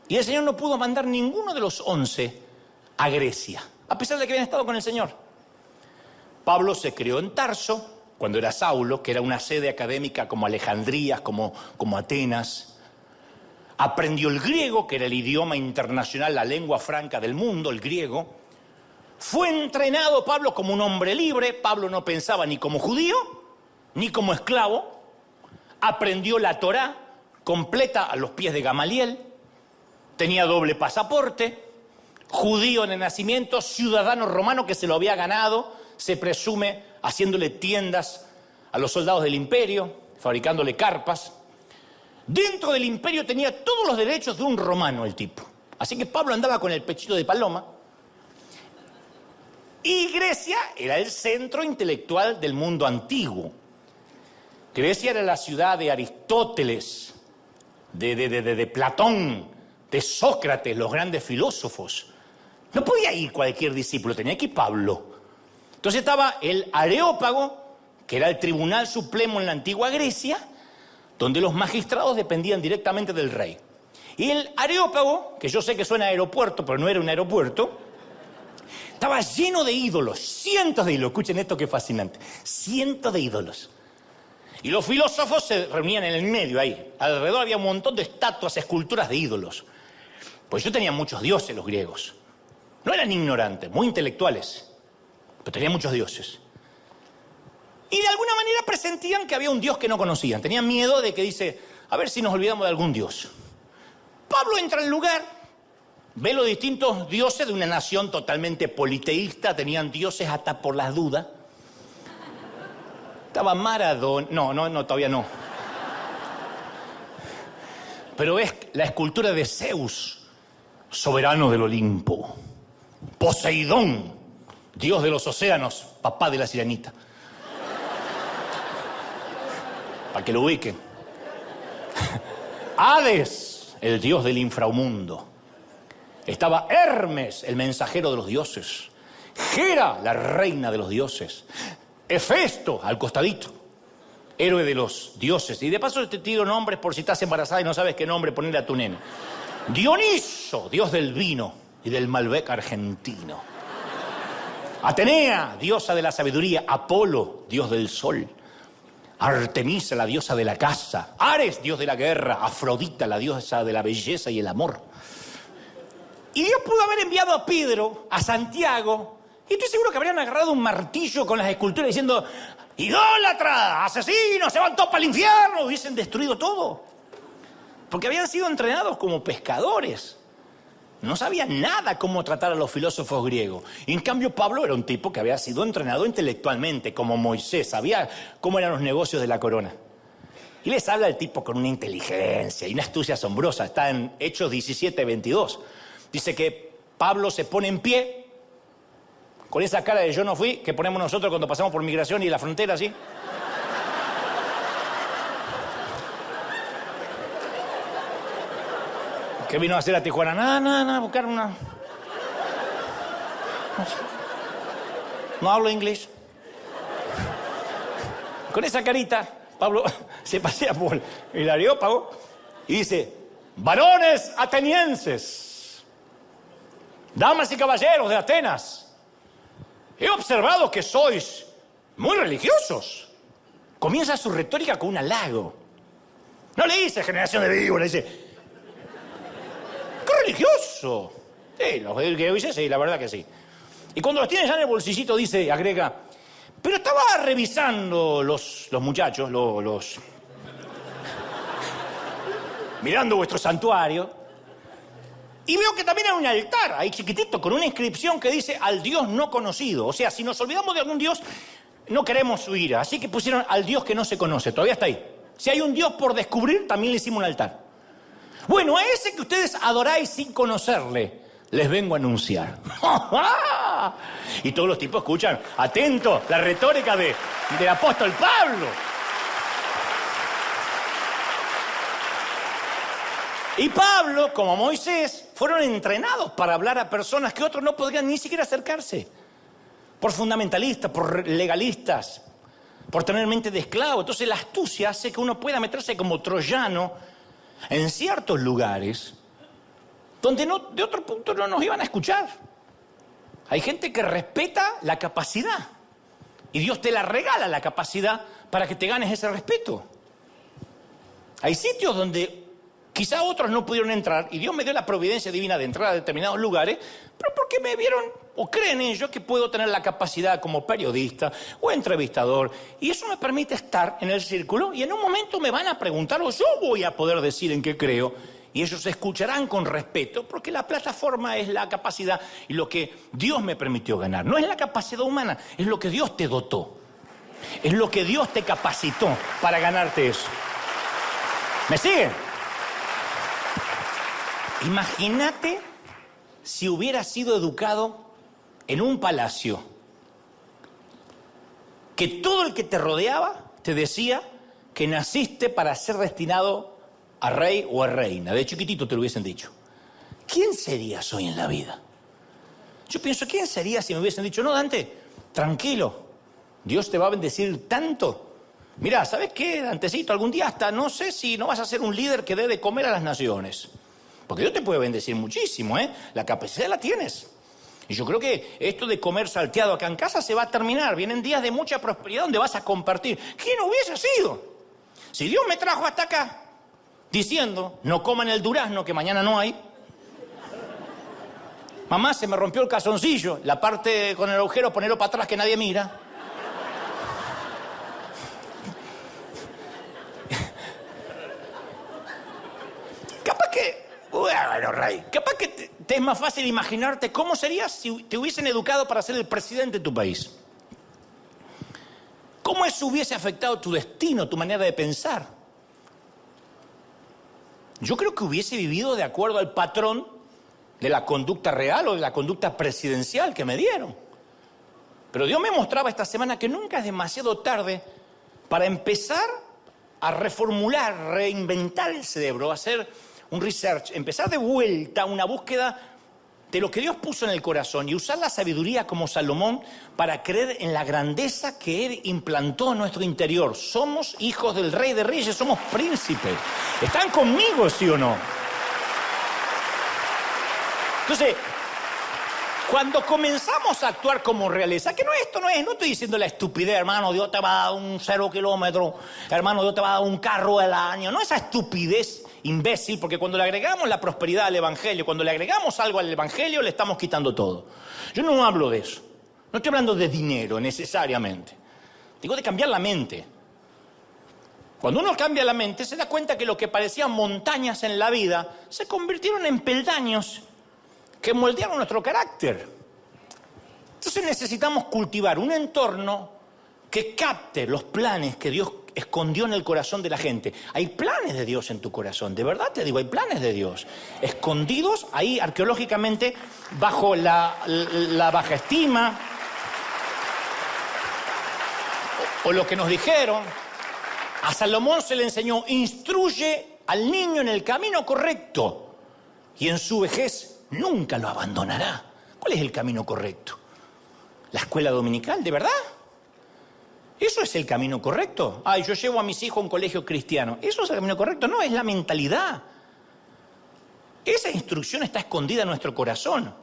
y el Señor no pudo mandar ninguno de los 11 a Grecia, a pesar de que habían estado con el Señor. Pablo se crió en Tarso, cuando era Saulo, que era una sede académica como Alejandría, como Atenas. Aprendió el griego, que era el idioma internacional, la lengua franca del mundo, el griego. Fue entrenado Pablo como un hombre libre. Pablo no pensaba ni como judío, ni como esclavo. Aprendió la Torá completa a los pies de Gamaliel. Tenía doble pasaporte. Judío de nacimiento, ciudadano romano que se lo había ganado, se presume, haciéndole tiendas a los soldados del imperio, fabricándole carpas. Dentro del imperio tenía todos los derechos de un romano el tipo. Así que Pablo andaba con el pechito de paloma. Y Grecia era el centro intelectual del mundo antiguo. Grecia era la ciudad de Aristóteles, de Platón, de Sócrates, los grandes filósofos. No podía ir cualquier discípulo, tenía que ir Pablo. Entonces estaba el Areópago, que era el tribunal supremo en la antigua Grecia, donde los magistrados dependían directamente del rey. Y el Areópago, que yo sé que suena a aeropuerto, pero no era un aeropuerto, estaba lleno de ídolos, cientos de ídolos. Escuchen esto que es fascinante, cientos de ídolos. Y los filósofos se reunían en el medio ahí. Alrededor había un montón de estatuas, esculturas de ídolos. Pues ellos tenían muchos dioses, los griegos. No eran ignorantes, muy intelectuales, pero tenían muchos dioses. Y de alguna manera presentían que había un dios que no conocían. Tenían miedo de que dice, a ver si nos olvidamos de algún dios. Pablo entra al lugar, ve los distintos dioses de una nación totalmente politeísta. Tenían dioses hasta por las dudas. Estaba Maradona. No, todavía no. Pero ves la escultura de Zeus, soberano del Olimpo. Poseidón, dios de los océanos, papá de la sirenita. Para que lo ubiquen. Hades, el dios del inframundo. Estaba Hermes, el mensajero de los dioses. Hera, la reina de los dioses. Hefesto, al costadito, héroe de los dioses. Y de paso te tiro nombres por si estás embarazada y no sabes qué nombre ponerle a tu nena. Dioniso, dios del vino y del Malbec argentino. Atenea, diosa de la sabiduría. Apolo, dios del sol. Artemisa, la diosa de la caza. Ares, dios de la guerra. Afrodita, la diosa de la belleza y el amor. Y Dios pudo haber enviado a Pedro, a Santiago, y estoy seguro que habrían agarrado un martillo con las esculturas diciendo, idólatra, asesinos, se van todos para el infierno, hubiesen destruido todo. Porque habían sido entrenados como pescadores. No sabían nada cómo tratar a los filósofos griegos. Y en cambio Pablo era un tipo que había sido entrenado intelectualmente, como Moisés, sabía cómo eran los negocios de la corona. Y les habla el tipo con una inteligencia y una astucia asombrosa. Está en Hechos 17:22. Dice que Pablo se pone en pie, con esa cara de yo no fui, que ponemos nosotros cuando pasamos por migración y la frontera, ¿sí? ¿Qué vino a hacer a Tijuana? Nada, buscar una... No hablo inglés. Con esa carita, Pablo se pasea por el Areópago y dice, varones atenienses, damas y caballeros de Atenas, he observado que sois muy religiosos. Comienza su retórica con un halago. No le dice generación de víboras, le dice, ¡qué religioso! Sí, los griegos dicen, sí, la verdad que sí. Y cuando los tiene ya en el bolsillito, dice, agrega, pero estaba revisando los muchachos, mirando vuestro santuario, y veo que también hay un altar ahí chiquitito con una inscripción que dice al Dios no conocido. O sea, si nos olvidamos de algún Dios, no queremos su ira. Así que pusieron al Dios que no se conoce. Todavía está ahí. Si hay un Dios por descubrir, también le hicimos un altar. Bueno, a ese que ustedes adoráis sin conocerle, les vengo a anunciar. Y todos los tipos escuchan, atento, la retórica del apóstol Pablo. Y Pablo, como Moisés, fueron entrenados para hablar a personas que otros no podrían ni siquiera acercarse. Por fundamentalistas, por legalistas, por tener mente de esclavo. Entonces la astucia hace que uno pueda meterse como troyano en ciertos lugares donde de otro punto no nos iban a escuchar. Hay gente que respeta la capacidad y Dios te la regala la capacidad para que te ganes ese respeto. Hay sitios donde quizá otros no pudieron entrar y Dios me dio la providencia divina de entrar a determinados lugares, pero porque me vieron o creen ellos que puedo tener la capacidad como periodista o entrevistador, y eso me permite estar en el círculo, y en un momento me van a preguntar o yo voy a poder decir en qué creo, y ellos escucharán con respeto, porque la plataforma es la capacidad y lo que Dios me permitió ganar. No es la capacidad humana, es lo que Dios te dotó. Es lo que Dios te capacitó para ganarte eso. ¿Me siguen? Imagínate si hubieras sido educado en un palacio, que todo el que te rodeaba te decía que naciste para ser destinado a rey o a reina. De chiquitito te lo hubiesen dicho. ¿Quién serías hoy en la vida? Yo pienso, ¿quién sería si me hubiesen dicho, no, Dante, tranquilo, Dios te va a bendecir tanto? Mirá, ¿sabes qué, Dantecito? Algún día hasta no sé si no vas a ser un líder que dé de comer a las naciones. Porque Dios te puede bendecir muchísimo, ¿eh? La capacidad la tienes. Y yo creo que esto de comer salteado acá en casa se va a terminar. Vienen días de mucha prosperidad donde vas a compartir. ¿Quién hubiese sido? Si Dios me trajo hasta acá diciendo, no coman el durazno que mañana no hay. Mamá, se me rompió el calzoncillo. La parte con el agujero, ponelo para atrás que nadie mira. Capaz que... Bueno, Rey, capaz que te es más fácil imaginarte cómo serías si te hubiesen educado para ser el presidente de tu país. ¿Cómo eso hubiese afectado tu destino, tu manera de pensar? Yo creo que hubiese vivido de acuerdo al patrón de la conducta real o de la conducta presidencial que me dieron. Pero Dios me mostraba esta semana que nunca es demasiado tarde para empezar a reformular, reinventar el cerebro, hacer un research, empezar de vuelta una búsqueda de lo que Dios puso en el corazón y usar la sabiduría como Salomón para creer en la grandeza que Él implantó en nuestro interior. Somos hijos del Rey de Reyes, somos príncipes. ¿Están conmigo, sí o no? Entonces, cuando comenzamos a actuar como realeza, que no estoy diciendo la estupidez, hermano, Dios te va a dar un 0 kilómetro, hermano, Dios te va a dar un carro al año, no esa estupidez imbécil, porque cuando le agregamos la prosperidad al evangelio, cuando le agregamos algo al evangelio, le estamos quitando todo. Yo no hablo de eso, no estoy hablando de dinero necesariamente, digo de cambiar la mente. Cuando uno cambia la mente, se da cuenta que lo que parecían montañas en la vida se convirtieron en peldaños que moldearon nuestro carácter. Entonces necesitamos cultivar un entorno que capte los planes que Dios escondió en el corazón de la gente. Hay planes de Dios en tu corazón, de verdad te digo, hay planes de Dios escondidos ahí arqueológicamente bajo la baja estima o lo que nos dijeron. A Salomón se le enseñó, instruye al niño en el camino correcto y en su vejez nunca lo abandonará. ¿Cuál es el camino correcto? ¿La escuela dominical, de verdad? ¿Eso es el camino correcto? Ay, yo llevo a mis hijos a un colegio cristiano. ¿Eso es el camino correcto? No, es la mentalidad. Esa instrucción está escondida en nuestro corazón.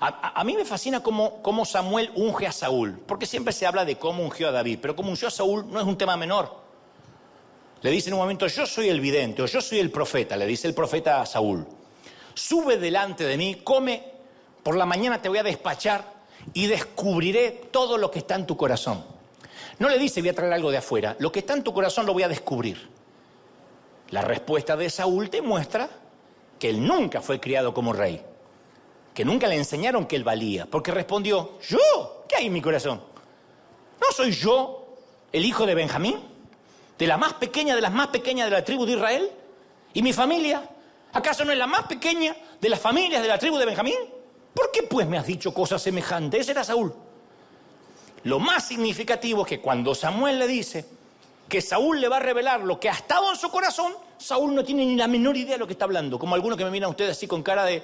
A mí me fascina cómo Samuel unge a Saúl, porque siempre se habla de cómo ungió a David, pero cómo ungió a Saúl no es un tema menor. Le dice en un momento, yo soy el vidente, o yo soy el profeta, le dice el profeta a Saúl. Sube delante de mí, come, por la mañana te voy a despachar y descubriré todo lo que está en tu corazón. No le dice voy a traer algo de afuera, lo que está en tu corazón lo voy a descubrir. La respuesta de Saúl te muestra que él nunca fue criado como rey, que nunca le enseñaron que él valía, porque respondió, ¿yo? ¿Qué hay en mi corazón? ¿No soy yo el hijo de Benjamín? ¿De la más pequeña de las más pequeñas de la tribu de Israel? ¿Y mi familia? ¿Acaso no es la más pequeña de las familias de la tribu de Benjamín? ¿Por qué pues me has dicho cosas semejantes? Ese era Saúl. Lo más significativo es que cuando Samuel le dice que Saúl le va a revelar lo que ha estado en su corazón, Saúl no tiene ni la menor idea de lo que está hablando. Como algunos que me miran ustedes así con cara de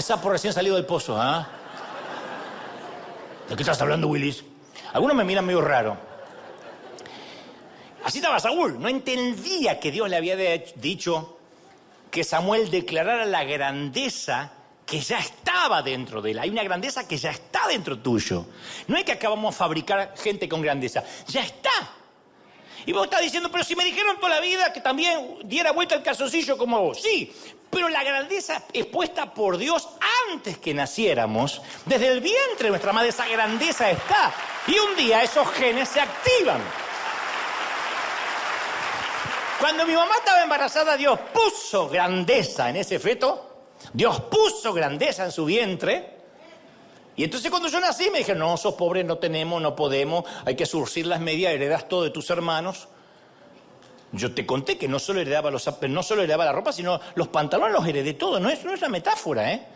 sapo recién salido del pozo. ¿Ah? ¿De qué estás hablando, Willis? Algunos me miran medio raro. Así estaba Saúl. No entendía que Dios le había dicho que Samuel declarara la grandeza que ya estaba dentro de él. Hay una grandeza que ya está dentro tuyo. No es que acabamos de fabricar gente con grandeza. Ya está. Y vos estás diciendo, pero si me dijeron toda la vida que también diera vuelta el calzoncillo como vos. Sí, pero la grandeza expuesta por Dios antes que naciéramos, desde el vientre de nuestra madre, esa grandeza está. Y un día esos genes se activan. Cuando mi mamá estaba embarazada, Dios puso grandeza en ese feto. Dios puso grandeza en su vientre. Y entonces cuando yo nací me dijeron, no, sos pobre, no tenemos, no podemos, hay que surcir las medias, heredás todo de tus hermanos. Yo te conté que no solo heredaba la ropa, sino los pantalones los heredé todo. No es una metáfora, ¿eh?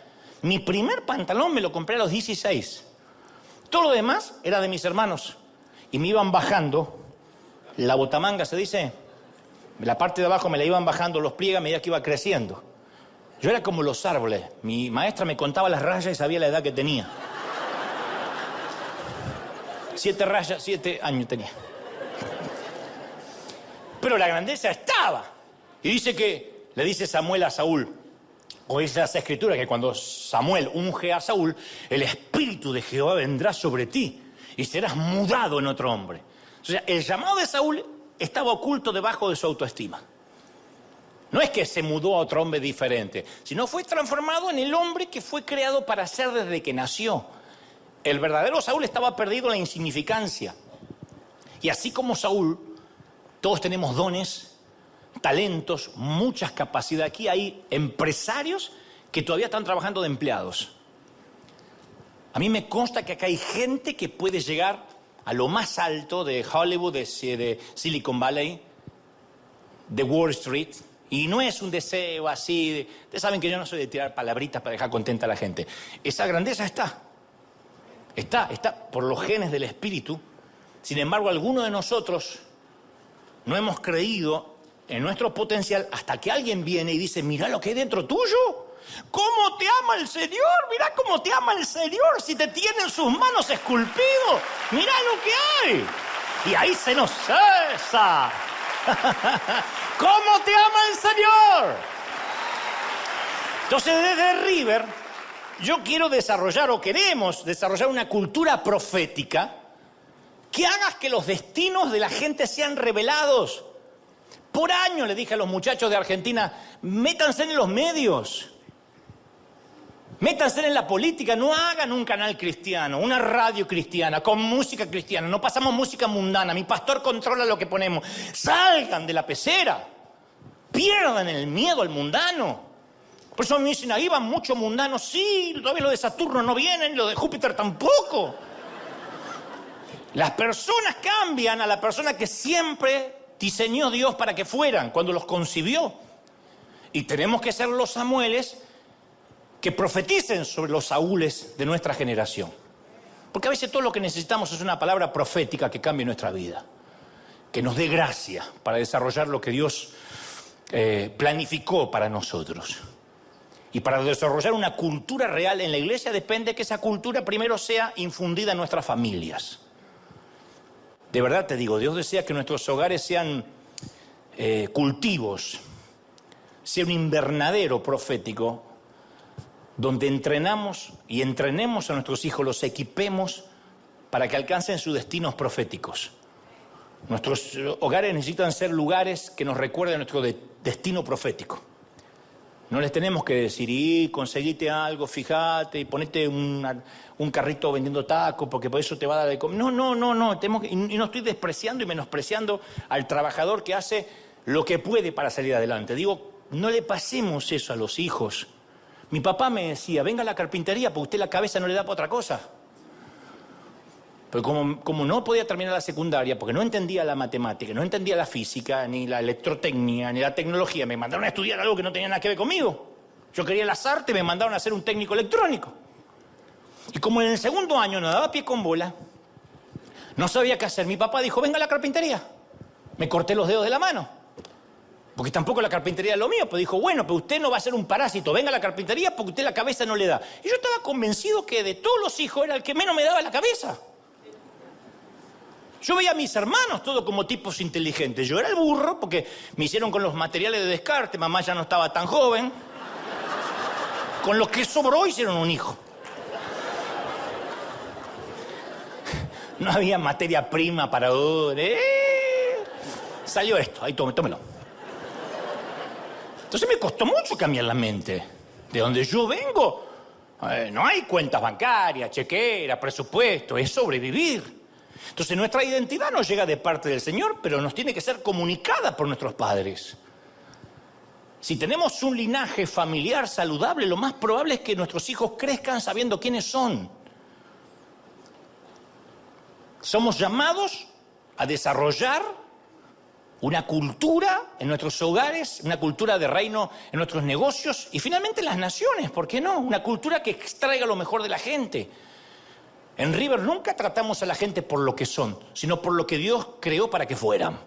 Mi primer pantalón me lo compré a los 16. Todo lo demás era de mis hermanos. Y me iban bajando, la botamanga se dice, la parte de abajo me la iban bajando los pliegues a medida que iba creciendo. Yo era como los árboles. Mi maestra me contaba las rayas y sabía la edad que tenía. 7 rayas, 7 años tenía. Pero la grandeza estaba. Y dice que, le dice Samuel a Saúl, o dice las escrituras, que cuando Samuel unge a Saúl, el espíritu de Jehová vendrá sobre ti y serás mudado en otro hombre. O sea, el llamado de Saúl estaba oculto debajo de su autoestima. No es que se mudó a otro hombre diferente, sino fue transformado en el hombre que fue creado para ser desde que nació. El verdadero Saúl estaba perdido en la insignificancia. Y así como Saúl, todos tenemos dones, talentos, muchas capacidades. Aquí hay empresarios que todavía están trabajando de empleados. A mí me consta que acá hay gente que puede llegar a lo más alto de Hollywood, de Silicon Valley, de Wall Street. Y no es un deseo así. Ustedes saben que yo no soy de tirar palabritas para dejar contenta a la gente. Esa grandeza está por los genes del espíritu. Sin embargo, algunos de nosotros no hemos creído en nuestro potencial hasta que alguien viene y dice, mirá lo que hay dentro tuyo. ¿Cómo te ama el Señor? Mirá cómo te ama el Señor si te tiene en sus manos esculpido. Mirá lo que hay. Y ahí se nos cesa. ¿Cómo te ama el Señor? Entonces, desde River, yo quiero desarrollar, o queremos desarrollar una cultura profética que haga que los destinos de la gente sean revelados. Por años le dije a los muchachos de Argentina, métanse en los medios, métanse en la política, no hagan un canal cristiano, una radio cristiana, con música cristiana, no pasamos música mundana, mi pastor controla lo que ponemos. Salgan de la pecera, pierdan el miedo al mundano. Por eso me dicen, ahí van muchos mundanos, sí, todavía lo de Saturno no vienen, lo de Júpiter tampoco. Las personas cambian a la persona que siempre diseñó Dios para que fueran, cuando los concibió. Y tenemos que ser los Samueles que profeticen sobre los Saúles de nuestra generación. Porque a veces todo lo que necesitamos es una palabra profética que cambie nuestra vida, que nos dé gracia para desarrollar lo que Dios planificó para nosotros. Y para desarrollar una cultura real en la iglesia depende que esa cultura primero sea infundida en nuestras familias. De verdad te digo, Dios desea que nuestros hogares sean cultivos, sea un invernadero profético, donde entrenemos a nuestros hijos, los equipemos para que alcancen sus destinos proféticos. Nuestros hogares necesitan ser lugares que nos recuerden nuestro destino profético. No les tenemos que decir, y conseguite algo, fíjate, y ponete un carrito vendiendo tacos, porque por eso te va a dar de comer. No. Y no estoy despreciando y menospreciando al trabajador que hace lo que puede para salir adelante. Digo, no le pasemos eso a los hijos. Mi papá me decía, venga a la carpintería, porque usted la cabeza no le da para otra cosa. Pero como no podía terminar la secundaria, porque no entendía la matemática, no entendía la física, ni la electrotecnia, ni la tecnología, me mandaron a estudiar algo que no tenía nada que ver conmigo. Yo quería las artes, me mandaron a ser un técnico electrónico. Y como en el segundo año no daba pie con bola, no sabía qué hacer, mi papá dijo, venga a la carpintería. Me corté los dedos de la mano, porque tampoco la carpintería es lo mío. Pero dijo, bueno, pero usted no va a ser un parásito, venga a la carpintería porque usted la cabeza no le da. Y yo estaba convencido que de todos los hijos era el que menos me daba la cabeza. Yo veía a mis hermanos todos como tipos inteligentes. Yo era el burro porque me hicieron con los materiales de descarte. Mamá ya no estaba tan joven. Con lo que sobró hicieron un hijo. No había materia prima para... Salió esto. Ahí tómelo. Entonces me costó mucho cambiar la mente. De donde yo vengo, No hay cuentas bancarias, chequera, presupuesto, es sobrevivir. Entonces nuestra identidad nos llega de parte del Señor, pero nos tiene que ser comunicada por nuestros padres. Si tenemos un linaje familiar saludable, lo más probable es que nuestros hijos crezcan sabiendo quiénes son. Somos llamados a desarrollar una cultura en nuestros hogares, una cultura de reino en nuestros negocios y finalmente en las naciones, ¿por qué no? Una cultura que extraiga lo mejor de la gente. En River nunca tratamos a la gente por lo que son, sino por lo que Dios creó para que fueran,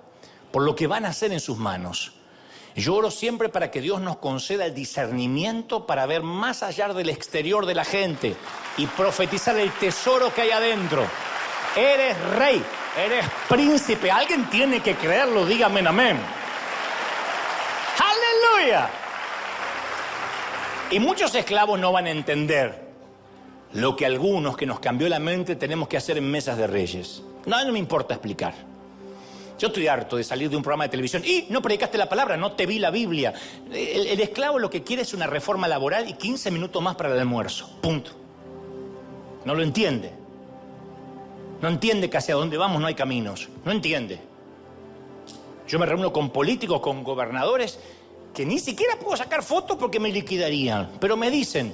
por lo que van a hacer en sus manos. Yo oro siempre para que Dios nos conceda el discernimiento para ver más allá del exterior de la gente y profetizar el tesoro que hay adentro. Eres rey, eres príncipe. Alguien tiene que creerlo, dígame amén. ¡Aleluya! Y muchos esclavos no van a entender lo que algunos que nos cambió la mente tenemos que hacer en mesas de reyes. No me importa explicar. Yo estoy harto de salir de un programa de televisión y no predicaste la palabra, no te vi la Biblia. El esclavo lo que quiere es una reforma laboral y 15 minutos más para el almuerzo. Punto. No lo entiende. No entiende que hacia dónde vamos no hay caminos. No entiende. Yo me reúno con políticos, con gobernadores, que ni siquiera puedo sacar fotos porque me liquidarían. Pero me dicen,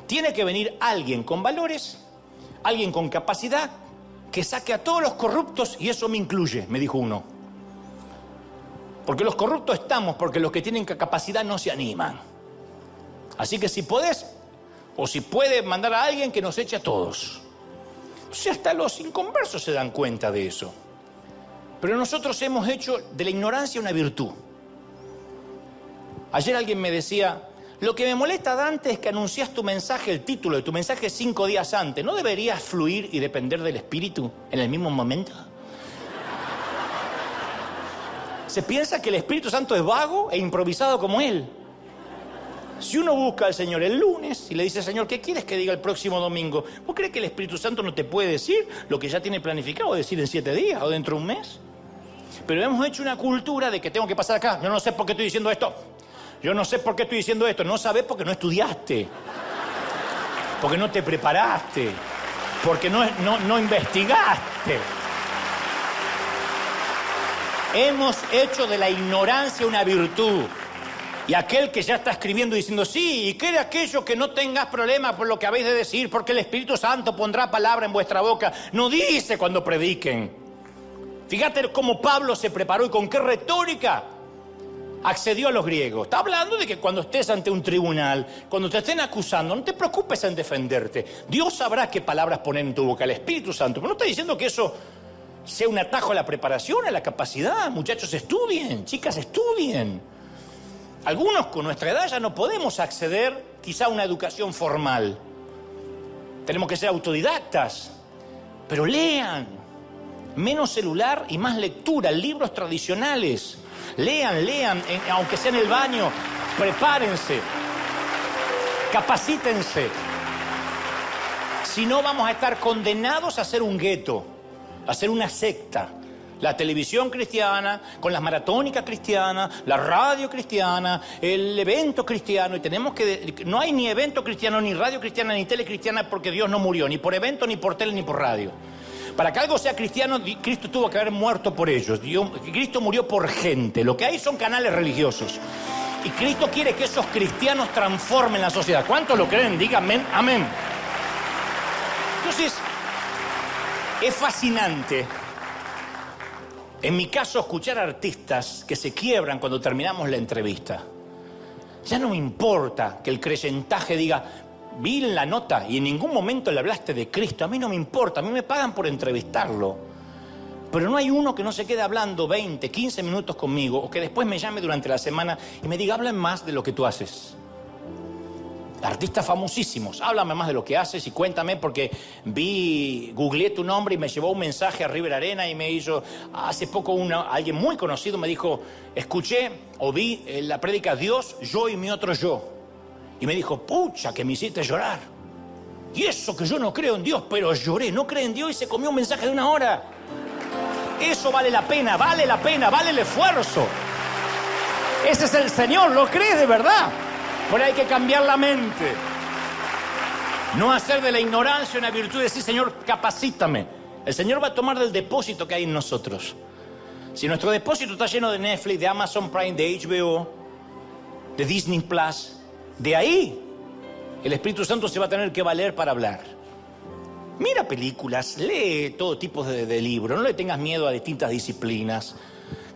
tiene que venir alguien con valores, alguien con capacidad, que saque a todos los corruptos, y eso me incluye, me dijo uno. Porque los corruptos estamos, porque los que tienen capacidad no se animan. Así que si podés, o si puede mandar a alguien que nos eche a todos. Entonces hasta los inconversos se dan cuenta de eso. Pero nosotros hemos hecho de la ignorancia una virtud. Ayer alguien me decía, lo que me molesta, Dante, es que anuncias tu mensaje, el título de tu mensaje 5 días antes. ¿No deberías fluir y depender del Espíritu en el mismo momento? Se piensa que el Espíritu Santo es vago e improvisado como Él. Si uno busca al Señor el lunes y le dice, Señor, ¿qué quieres que diga el próximo domingo? ¿Vos crees que el Espíritu Santo no te puede decir lo que ya tiene planificado decir en 7 días o dentro de un mes? Pero hemos hecho una cultura de que tengo que pasar acá. Yo no sé por qué estoy diciendo esto. Yo no sé por qué estoy diciendo esto. No sabés porque no estudiaste. Porque no te preparaste. Porque no investigaste. Hemos hecho de la ignorancia una virtud. Y aquel que ya está escribiendo diciendo, sí, y que de aquello que no tengas problema por lo que habéis de decir, porque el Espíritu Santo pondrá palabra en vuestra boca. No dice cuando prediquen. Fíjate cómo Pablo se preparó y con qué retórica accedió a los griegos. Está hablando de que cuando estés ante un tribunal, cuando te estén acusando, no te preocupes en defenderte. Dios sabrá qué palabras poner en tu boca, el Espíritu Santo. Pero no está diciendo que eso sea un atajo a la preparación, a la capacidad. Muchachos, estudien, chicas, estudien. Algunos con nuestra edad ya no podemos acceder quizá a una educación formal. Tenemos que ser autodidactas. Pero lean. Menos celular y más lectura, libros tradicionales. Lean, aunque sea en el baño, prepárense, capacítense. Si no, vamos a estar condenados a ser un gueto, a ser una secta. La televisión cristiana, con las maratónicas cristianas, la radio cristiana, el evento cristiano. Y tenemos que... No hay ni evento cristiano, ni radio cristiana, ni tele cristiana, porque Dios no murió, ni por evento, ni por tele, ni por radio. Para que algo sea cristiano, Cristo tuvo que haber muerto por ellos. Cristo murió por gente. Lo que hay son canales religiosos. Y Cristo quiere que esos cristianos transformen la sociedad. ¿Cuántos lo creen? Díganme, amén. Entonces, es fascinante, en mi caso, escuchar artistas que se quiebran cuando terminamos la entrevista. Ya no me importa que el creyentaje diga... Vi en la nota y en ningún momento le hablaste de Cristo. A mí no me importa, a mí me pagan por entrevistarlo. Pero no hay uno que no se quede hablando 20, 15 minutos conmigo o que después me llame durante la semana y me diga, hablen más de lo que tú haces. Artistas famosísimos, háblame más de lo que haces y cuéntame porque googleé tu nombre y me llevó un mensaje a River Arena y me hizo, hace poco alguien muy conocido me dijo, escuché o vi la prédica Dios, yo y mi otro yo. Y me dijo, pucha, que me hiciste llorar. Y eso que yo no creo en Dios, pero lloré. No cree en Dios y se comió un mensaje de 1 hora. Eso vale la pena, vale el esfuerzo. Ese es el Señor, ¿lo crees de verdad? Pero hay que cambiar la mente. No hacer de la ignorancia una virtud y decir, Señor, capacítame. El Señor va a tomar del depósito que hay en nosotros. Si nuestro depósito está lleno de Netflix, de Amazon Prime, de HBO, de Disney Plus, de ahí el Espíritu Santo se va a tener que valer para hablar. Mira películas, lee todo tipo de libros, no le tengas miedo a distintas disciplinas.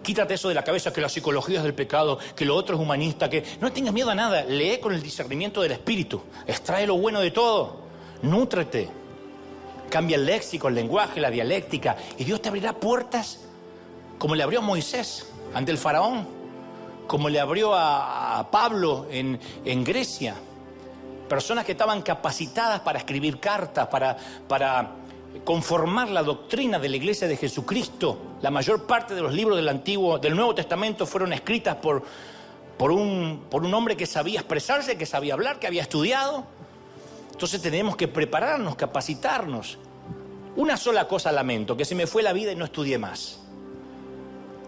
Quítate eso de la cabeza que la psicología es del pecado, que lo otro es humanista, que no tengas miedo a nada. Lee con el discernimiento del Espíritu. Extrae lo bueno de todo. Nútrete. Cambia el léxico, el lenguaje, la dialéctica. Y Dios te abrirá puertas como le abrió a Moisés ante el faraón, como le abrió a Pablo en Grecia. Personas que estaban capacitadas para escribir cartas, para conformar la doctrina de la Iglesia de Jesucristo. La mayor parte de los libros del Nuevo Testamento fueron escritas por un hombre que sabía expresarse, que sabía hablar, que había estudiado. Entonces tenemos que prepararnos, capacitarnos. Una sola cosa lamento, que se me fue la vida y no estudié más.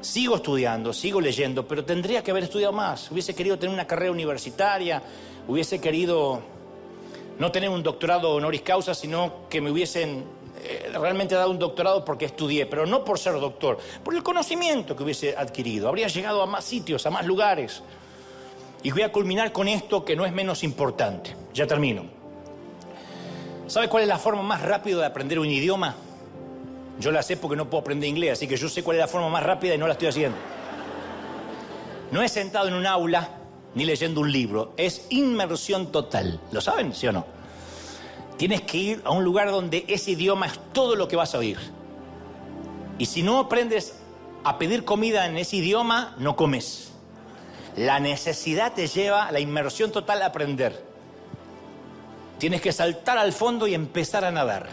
Sigo estudiando, sigo leyendo, pero tendría que haber estudiado más. Hubiese querido tener una carrera universitaria, hubiese querido no tener un doctorado honoris causa, sino que me hubiesen realmente dado un doctorado porque estudié, pero no por ser doctor, por el conocimiento que hubiese adquirido. Habría llegado a más sitios, a más lugares. Y voy a culminar con esto que no es menos importante. Ya termino. ¿Sabe cuál es la forma más rápida de aprender un idioma? Yo la sé porque no puedo aprender inglés, así que yo sé cuál es la forma más rápida y no la estoy haciendo. No es sentado en un aula ni leyendo un libro, es inmersión total. ¿Lo saben, sí o no? Tienes que ir a un lugar donde ese idioma es todo lo que vas a oír. Y si no aprendes a pedir comida en ese idioma, no comes. La necesidad te lleva a la inmersión total a aprender. Tienes que saltar al fondo y empezar a nadar.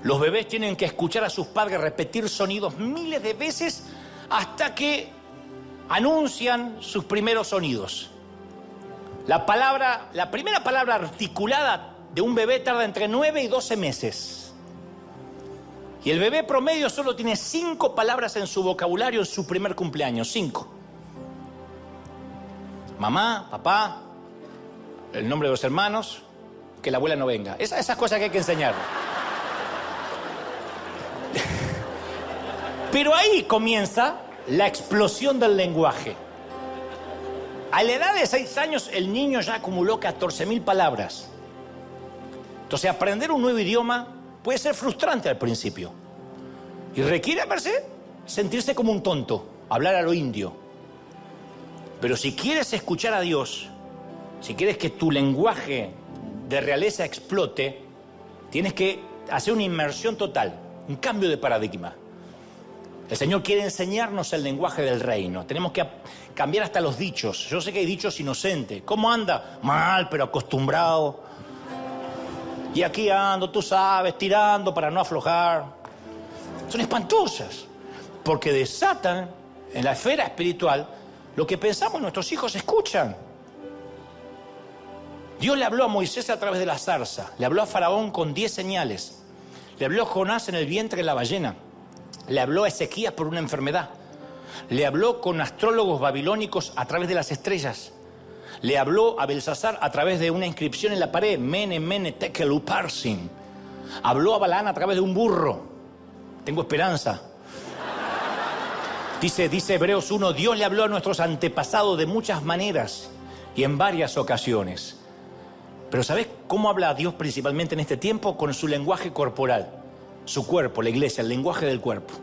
Los bebés tienen que escuchar a sus padres repetir sonidos miles de veces hasta que anuncian sus primeros sonidos. La primera palabra articulada de un bebé tarda entre 9 y 12 meses. Y el bebé promedio solo tiene 5 palabras en su vocabulario en su primer cumpleaños. 5. Mamá, papá, el nombre de los hermanos, que la abuela no venga. Esas cosas que hay que enseñar. Pero ahí comienza la explosión del lenguaje. A la edad de 6 años, el niño ya acumuló 14.000 palabras. Entonces, aprender un nuevo idioma puede ser frustrante al principio. Y requiere, sentirse como un tonto, hablar a lo indio. Pero si quieres escuchar a Dios, si quieres que tu lenguaje de realeza explote, tienes que hacer una inmersión total, un cambio de paradigma. El Señor quiere enseñarnos el lenguaje del reino. Tenemos que cambiar hasta los dichos. Yo sé que hay dichos inocentes. ¿Cómo anda? Mal, pero acostumbrado. Y aquí ando, tú sabes, tirando para no aflojar. Son espantosas, porque desatan en la esfera espiritual lo que pensamos nuestros hijos escuchan. Dios le habló a Moisés a través de la zarza, le habló a Faraón con 10 señales, le habló a Jonás en el vientre de la ballena, le habló a Ezequías por una enfermedad, le habló con astrólogos babilónicos a través de las estrellas, le habló a Belsasar a través de una inscripción en la pared, Mene, Mene, Tekel, Uparsin. Habló a Balaán a través de un burro. Tengo esperanza. Dice Hebreos 1, Dios le habló a nuestros antepasados de muchas maneras y en varias ocasiones. Pero ¿sabés cómo habla Dios principalmente en este tiempo? Con su lenguaje corporal. Su cuerpo, la iglesia, el lenguaje del cuerpo.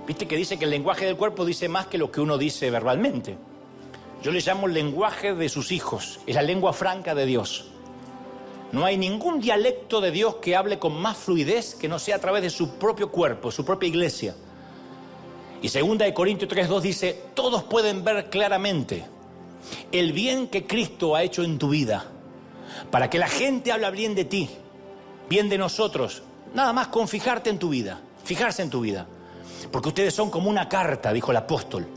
¿Viste que dice que el lenguaje del cuerpo dice más que lo que uno dice verbalmente? Yo le llamo el lenguaje de sus hijos. Es la lengua franca de Dios. No hay ningún dialecto de Dios que hable con más fluidez que no sea a través de su propio cuerpo, su propia iglesia. Y 2 Corintios 3:2 dice, todos pueden ver claramente el bien que Cristo ha hecho en tu vida, para que la gente hable bien de ti, bien de nosotros, nada más con fijarte en tu vida, fijarse en tu vida. Porque ustedes son como una carta, dijo el apóstol,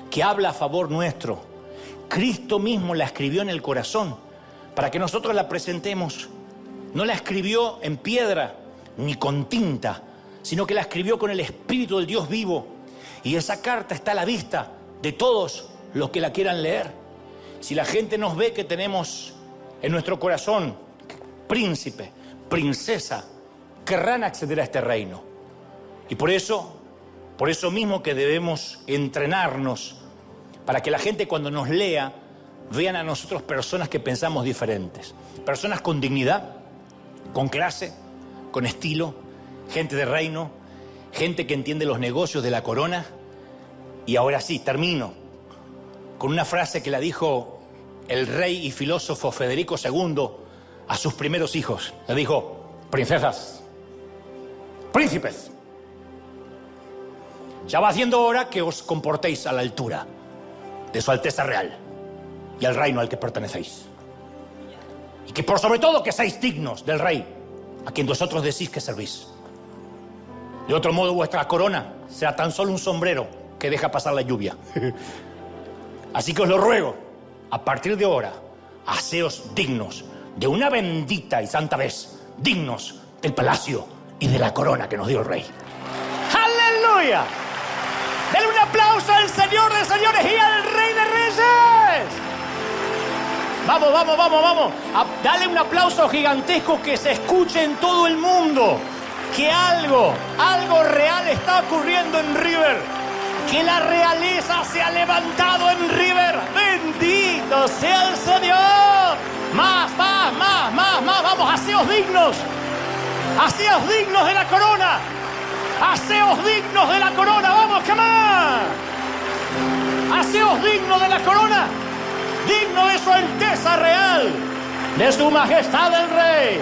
que habla a favor nuestro. Cristo mismo la escribió en el corazón para que nosotros la presentemos. No la escribió en piedra ni con tinta, sino que la escribió con el Espíritu del Dios vivo. Y esa carta está a la vista de todos los que la quieran leer. Si la gente nos ve que tenemos en nuestro corazón príncipe, princesa, querrán acceder a este reino. Y por eso mismo que debemos entrenarnos para que la gente cuando nos lea vean a nosotros personas que pensamos diferentes, personas con dignidad, con clase, con estilo, gente de reino, gente que entiende los negocios de la corona. Y ahora sí, termino con una frase que la dijo el rey y filósofo Federico II a sus primeros hijos. Le dijo: princesas, príncipes, ya va siendo hora que os comportéis a la altura de su Alteza Real y al reino al que pertenecéis. Y que por sobre todo que seáis dignos del rey a quien vosotros decís que servís. De otro modo vuestra corona será tan solo un sombrero que deja pasar la lluvia. Así que os lo ruego, a partir de ahora, haceos dignos de una bendita y santa vez, dignos del palacio y de la corona que nos dio el rey. ¡Aleluya! ¡Denle un aplauso al Señor de señores y al Rey de reyes! Vamos, vamos, vamos, vamos. Dale un aplauso gigantesco que se escuche en todo el mundo. Que algo real está ocurriendo en River. Que la realeza se ha levantado en River. ¡Bendito sea el Señor! Más, vamos, haceos dignos. Haceos dignos de la corona. Haceos dignos de la corona. Vamos, come on. Haceos dignos de la corona. Digno de su Alteza Real, de su Majestad el Rey.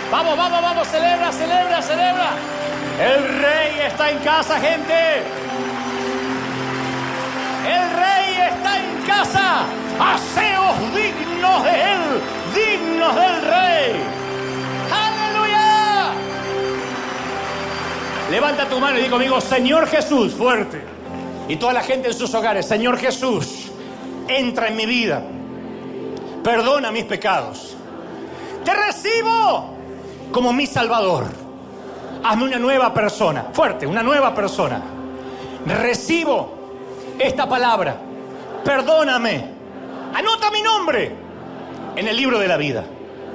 Vamos, vamos, vamos, celebra, celebra, celebra. El Rey está en casa, gente. El Rey está en casa. Haceos dignos de Él, dignos del Rey. ¡Aleluya! Levanta tu mano y di conmigo: Señor Jesús, fuerte. Y toda la gente en sus hogares: Señor Jesús, entra en mi vida, perdona mis pecados, te recibo como mi Salvador, hazme una nueva persona, fuerte, una nueva persona. Recibo esta palabra, perdóname, anota mi nombre en el libro de la vida.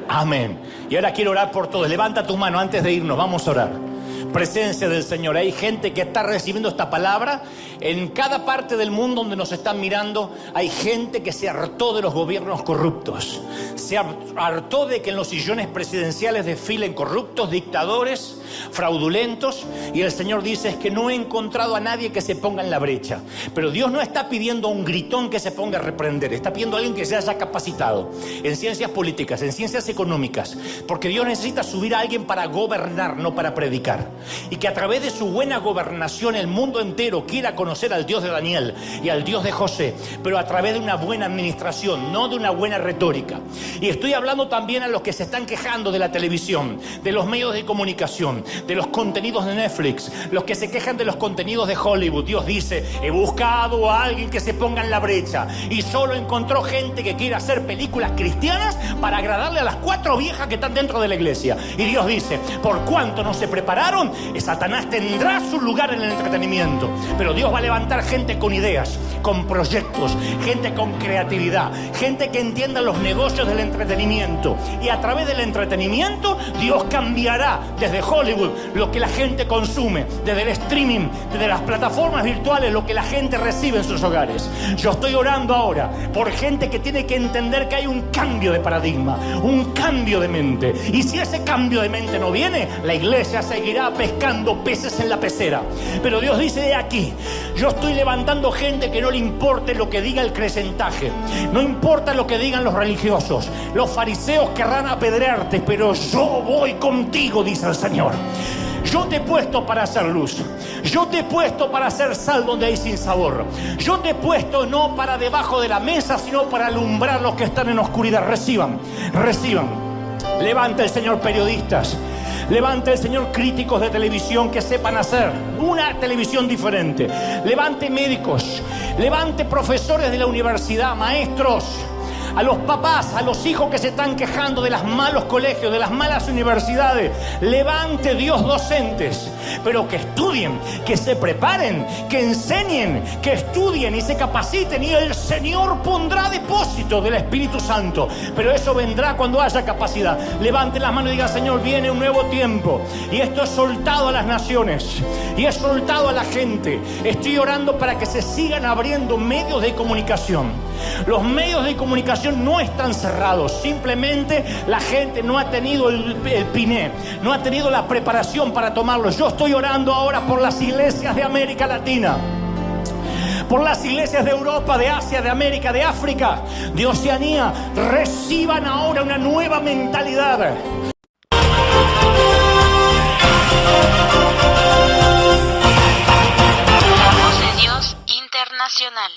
Amén. Y ahora quiero orar por todos. Levanta tu mano antes de irnos, vamos a orar. Presencia del Señor. Hay gente que está recibiendo esta palabra en cada parte del mundo donde nos están mirando. Hay gente que se hartó de los gobiernos corruptos, se hartó de que en los sillones presidenciales desfilen corruptos, dictadores, fraudulentos. Y el Señor dice: es que no he encontrado a nadie que se ponga en la brecha. Pero Dios no está pidiendo a un gritón que se ponga a reprender, está pidiendo a alguien que se haya capacitado en ciencias políticas, en ciencias económicas, porque Dios necesita subir a alguien para gobernar, no para predicar. Y que a través de su buena gobernación el mundo entero quiera conocer al Dios de Daniel y al Dios de José, pero a través de una buena administración, no de una buena retórica. Y estoy hablando también a los que se están quejando de la televisión, de los medios de comunicación, de los contenidos de Netflix, los que se quejan de los contenidos de Hollywood. Dios dice: he buscado a alguien que se ponga en la brecha, y solo encontró gente que quiere hacer películas cristianas para agradarle a las 4 viejas que están dentro de la iglesia. Y Dios dice: por cuanto no se prepararon, Satanás tendrá su lugar en el entretenimiento, pero Dios va a levantar gente con ideas, con proyectos, gente con creatividad, gente que entienda los negocios del entretenimiento. Y a través del entretenimiento Dios cambiará desde Hollywood lo que la gente consume, desde el streaming, desde las plataformas virtuales, lo que la gente recibe en sus hogares. Yo estoy orando ahora por gente que tiene que entender que hay un cambio de paradigma, un cambio de mente. Y si ese cambio de mente no viene, la iglesia seguirá pescando peces en la pecera. Pero Dios dice: de aquí, yo estoy levantando gente que no le importe lo que diga el crecentaje, no importa lo que digan los religiosos. Los fariseos querrán apedrearte, pero yo voy contigo, dice el Señor. Yo te he puesto para hacer luz. Yo te he puesto para hacer sal donde hay sinsabor. Yo te he puesto no para debajo de la mesa, sino para alumbrar los que están en oscuridad. Reciban, reciban. Levanta el Señor periodistas. Levante el Señor críticos de televisión que sepan hacer una televisión diferente. Levante médicos. Levante profesores de la universidad, maestros. a los papás, a los hijos que se están quejando de los malos colegios, de las malas universidades. Levante Dios docentes, pero que estudien, que se preparen, que enseñen, que estudien y se capaciten, y el Señor pondrá depósito del Espíritu Santo. Pero eso vendrá cuando haya capacidad. Levante las manos y diga: Señor, viene un nuevo tiempo, y esto es soltado a las naciones y es soltado a la gente. Estoy orando para que se sigan abriendo medios de comunicación. Los medios de comunicación no están cerrados, simplemente la gente no ha tenido el piné, no ha tenido la preparación para tomarlos. Yo estoy orando ahora por las iglesias de América Latina, por las iglesias de Europa, de Asia, de América, de África, de Oceanía. Reciban ahora una nueva mentalidad. La voz de Dios internacional.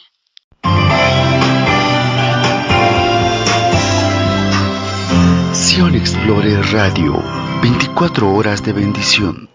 Sion Explorer Radio, 24 horas de bendición.